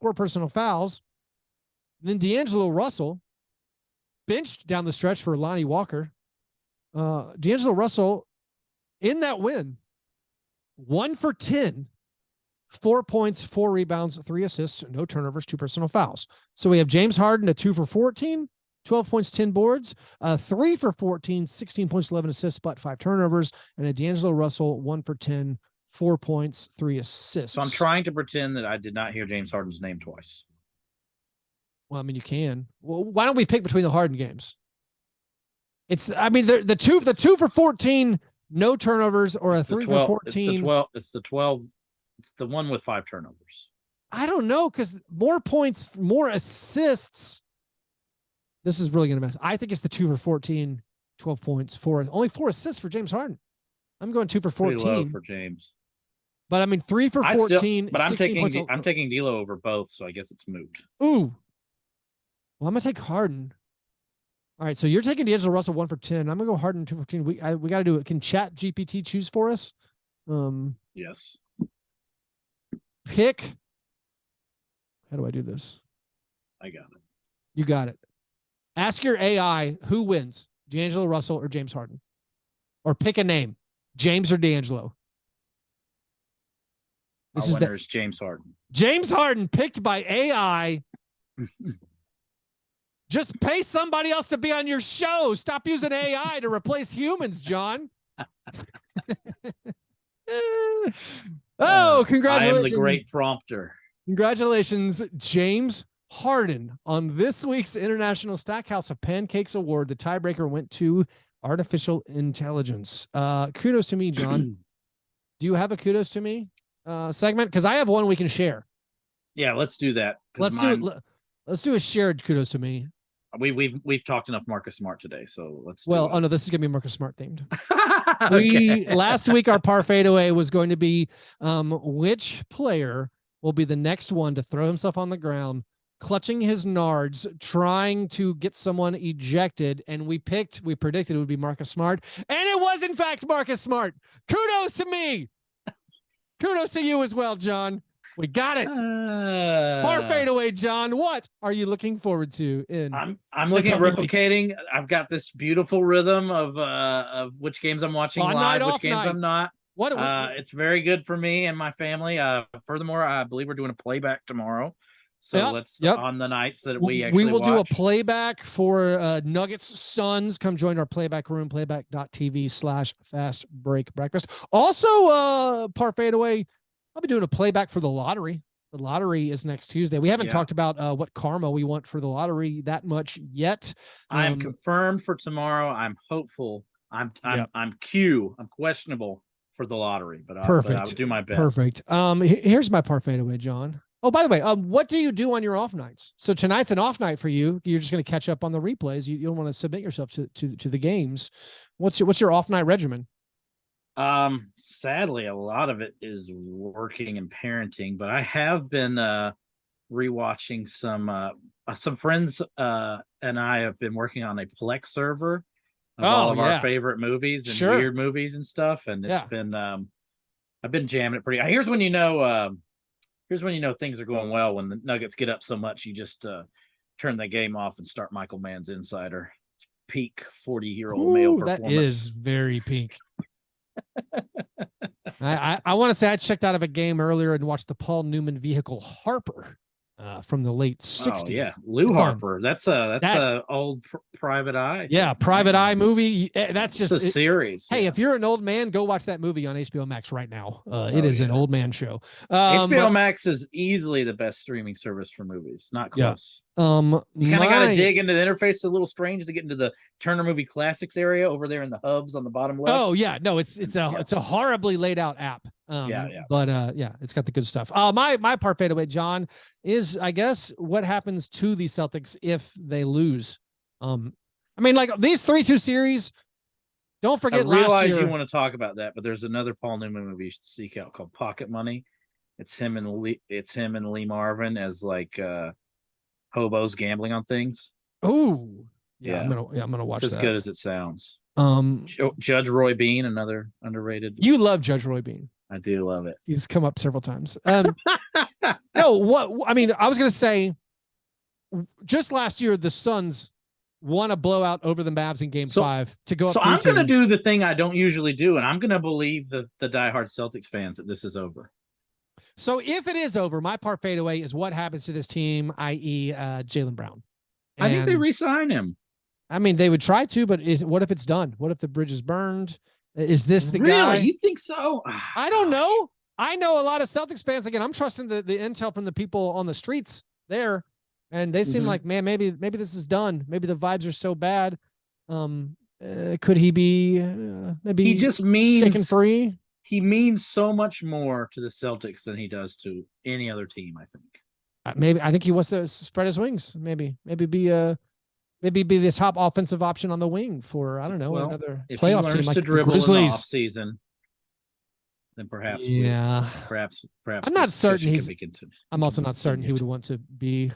[SPEAKER 1] 4 personal fouls. Then D'Angelo Russell, benched down the stretch for Lonnie Walker. D'Angelo Russell, in that win, 1 for 10, 4 points, 4 rebounds, 3 assists, no turnovers, 2 personal fouls. So we have James Harden, a 2 for 14, 12 points, 10 boards, 3 for 14, 16 points, 11 assists, but 5 turnovers, and a D'Angelo Russell, 1 for 10, 4 points, 3 assists.
[SPEAKER 2] So I'm trying to pretend that I did not hear James Harden's name twice.
[SPEAKER 1] Well, I mean, you can. Well, why don't we pick between the Harden games? It's, I mean, the 2 for 14, no turnovers, or a 3 for 14.
[SPEAKER 2] It's the 12. It's the one with 5 turnovers.
[SPEAKER 1] I don't know, because more points, more assists. This is really going to mess. I think it's the 2 for 14, 12 points, only 4 assists for James Harden. I'm going 2 for 14.
[SPEAKER 2] Pretty low for James.
[SPEAKER 1] But I mean, 3 for 14.
[SPEAKER 2] But I'm taking D'Lo over both, so I guess it's moot.
[SPEAKER 1] Ooh. Well, I'm gonna take Harden. All right, so you're taking D'Angelo Russell 1 for 10. I'm gonna go Harden 2 for 14. We got to do it. Can Chat GPT choose for us?
[SPEAKER 2] Yes.
[SPEAKER 1] Pick. How do I do this?
[SPEAKER 2] I got it.
[SPEAKER 1] You got it. Ask your AI who wins, D'Angelo Russell or James Harden, or pick a name, James or D'Angelo.
[SPEAKER 2] Our winner is James Harden.
[SPEAKER 1] James Harden picked by AI. Just pay somebody else to be on your show. Stop using AI to replace humans, John. Oh, congratulations.
[SPEAKER 2] I am the great prompter.
[SPEAKER 1] Congratulations, James Harden, on this week's International Stackhouse of Pancakes Award. The tiebreaker went to artificial intelligence. Kudos to me, John. Do you have a kudos to me segment? Because I have one we can share.
[SPEAKER 2] Yeah, let's do that.
[SPEAKER 1] Let's do a shared kudos to me.
[SPEAKER 2] We've talked enough Marcus Smart today, so let's.
[SPEAKER 1] Well, oh no, this is gonna be Marcus Smart themed.
[SPEAKER 2] Okay.
[SPEAKER 1] Last week our par fadeaway was going to be which player will be the next one to throw himself on the ground, clutching his nards, trying to get someone ejected, and we predicted it would be Marcus Smart, and it was in fact Marcus Smart. Kudos to me. Kudos to you as well, John. We got it. Par fadeaway, John. What are you looking forward to?
[SPEAKER 2] I'm looking at replicating. I've got this beautiful rhythm of which games I'm watching live, which games I'm not. It's very good for me and my family. Furthermore, I believe we're doing a playback tomorrow. So let's on the nights that we will
[SPEAKER 1] do a playback for Nuggets Suns. Come join our playback room, playback.tv/fastbreakbreakfast. Also, par fadeaway, I'll be doing a playback for the lottery. The lottery is next Tuesday. We haven't talked about what karma we want for the lottery that much yet.
[SPEAKER 2] I am confirmed for tomorrow. I'm hopeful. I'm questionable for the lottery, but I'll do my best.
[SPEAKER 1] Perfect. Here's my par fadeaway, John. Oh, by the way, what do you do on your off nights? So tonight's an off night for you. You're just going to catch up on the replays. You don't want to submit yourself to the games. What's your off night regimen?
[SPEAKER 2] Sadly, a lot of it is working and parenting, but I have been rewatching some friends and I have been working on a Plex server of all of our favorite movies and weird movies and stuff, and it's been I've been jamming it pretty. Here's when you know here's when you know things are going well, when the Nuggets get up so much, you just turn the game off and start Michael Mann's Insider. It's peak 40-year-old male performance.
[SPEAKER 1] That is very peak. I want to say I checked out of a game earlier and watched the Paul Newman vehicle Harper from the late 60s.
[SPEAKER 2] Oh, yeah. Lou Harper. That's a old Private Eye.
[SPEAKER 1] Yeah, Private Eye movie. That's just
[SPEAKER 2] a series.
[SPEAKER 1] Hey, if you're an old man, go watch that movie on HBO Max right now. It is an old man show.
[SPEAKER 2] HBO Max is easily the best streaming service for movies. Not close.
[SPEAKER 1] Yeah.
[SPEAKER 2] You kind of got to dig into the interface. It's a little strange to get into the Turner Movie Classics area over there in the hubs on the bottom left.
[SPEAKER 1] Oh yeah, no, it's a horribly laid out app. But it's got the good stuff. My part fadeaway, John, is I guess what happens to the Celtics if they lose. I mean, like these 3-2 series. Don't forget last year.
[SPEAKER 2] I realize you want to talk about that, but there's another Paul Newman movie you should seek out called Pocket Money. It's him and Lee Marvin as like hobos gambling on things.
[SPEAKER 1] Oh, yeah. I'm gonna watch that.
[SPEAKER 2] It's as good as it sounds. Judge Roy Bean, another underrated.
[SPEAKER 1] You love Judge Roy Bean.
[SPEAKER 2] I do love it.
[SPEAKER 1] He's come up several times. No, what I mean, I was gonna say, just last year the Suns won a blowout over the Mavs in Game 5 to go up.
[SPEAKER 2] So I'm gonna do the thing I don't usually do, and I'm gonna believe the diehard Celtics fans that this is over.
[SPEAKER 1] So if it is over, my part fadeaway is what happens to this team, i.e. Jaylen Brown. And
[SPEAKER 2] I think they re-sign him.
[SPEAKER 1] I mean, they would try to, but what if it's done? What if the bridge is burned? Is this the guy?
[SPEAKER 2] Really? You think so?
[SPEAKER 1] I don't know. I know a lot of Celtics fans. Again, I'm trusting the intel from the people on the streets there, and they seem like, man, maybe this is done. Maybe the vibes are so bad. Could he be maybe
[SPEAKER 2] he just means
[SPEAKER 1] shaken free?
[SPEAKER 2] He means so much more to the Celtics than he does to any other team, I think.
[SPEAKER 1] Maybe I think he wants to spread his wings. Maybe be the top offensive option on the wing for, I don't know, another playoff team like the Grizzlies.
[SPEAKER 2] Season, then perhaps perhaps
[SPEAKER 1] I'm not certain I'm also not certain he would want to be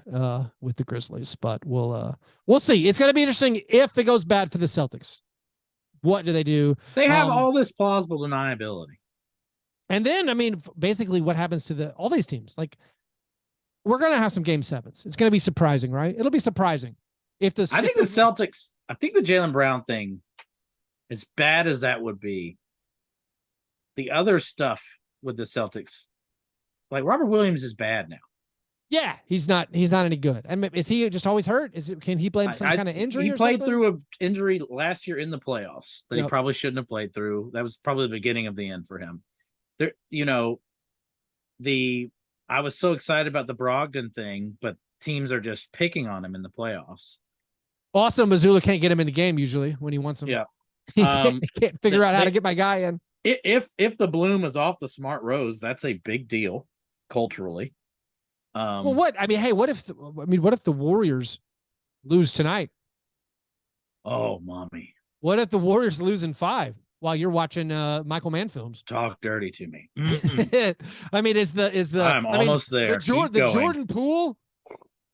[SPEAKER 1] with the Grizzlies, but we'll see. It's going to be interesting if it goes bad for the Celtics. What do they do?
[SPEAKER 2] They have all this plausible deniability.
[SPEAKER 1] And then, I mean, basically what happens to all these teams? Like, we're going to have some Game 7s. It's going to be surprising, right? It'll be surprising. I think the Jaylen Brown thing, as bad as that would be, the other stuff with the Celtics, like Robert Williams is bad now. Yeah, he's not any good. And is he just always hurt? Can he blame some kind of injury?
[SPEAKER 2] He played through an injury last year in the playoffs that he probably shouldn't have played through. That was probably the beginning of the end for him. I was so excited about the Brogdon thing, but teams are just picking on him in the playoffs.
[SPEAKER 1] Also, Mazzulla can't get him in the game usually when he wants him.
[SPEAKER 2] Yeah.
[SPEAKER 1] He can't figure out how to get my guy in.
[SPEAKER 2] If the bloom is off the Smart Rose, that's a big deal culturally.
[SPEAKER 1] What if the Warriors lose tonight?
[SPEAKER 2] Oh, mommy.
[SPEAKER 1] What if the Warriors lose in 5 while you're watching Michael Mann films?
[SPEAKER 2] Talk dirty to me.
[SPEAKER 1] I mean, I'm
[SPEAKER 2] almost there.
[SPEAKER 1] The Jordan Poole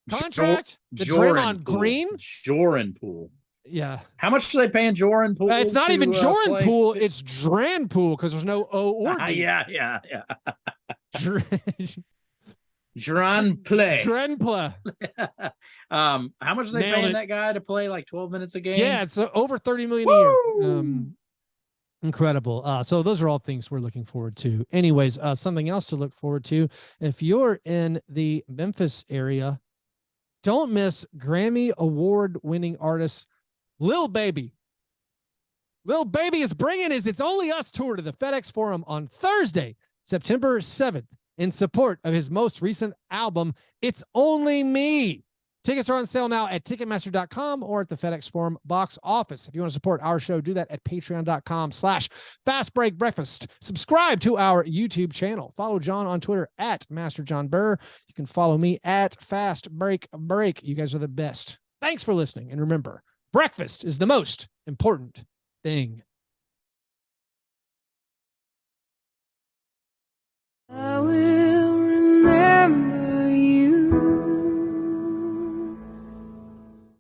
[SPEAKER 1] contract? The Draymond Green?
[SPEAKER 2] Jordan Poole.
[SPEAKER 1] Yeah.
[SPEAKER 2] How much are they paying Jordan Poole?
[SPEAKER 1] It's not even Jordan Poole. It's Dran Poole because there's no O or D.
[SPEAKER 2] Yeah. Dran play. How much are they paying that guy to play like 12 minutes a game?
[SPEAKER 1] Yeah, it's over $30 million a year. Incredible. So those are all things we're looking forward to. Anyways, something else to look forward to. If you're in the Memphis area, don't miss Grammy Award-winning artist Lil Baby. Lil Baby is bringing his It's Only Us tour to the FedEx Forum on Thursday, September 7th, in support of his most recent album, It's Only Me. Tickets are on sale now at Ticketmaster.com or at the FedEx Forum box office. If you want to support our show, do that at Patreon.com/Fastbreak Breakfast. Subscribe to our YouTube channel. Follow John on Twitter at Master John Burr. You can follow me at Fastbreak Break. You guys are the best. Thanks for listening. And remember, breakfast is the most important thing.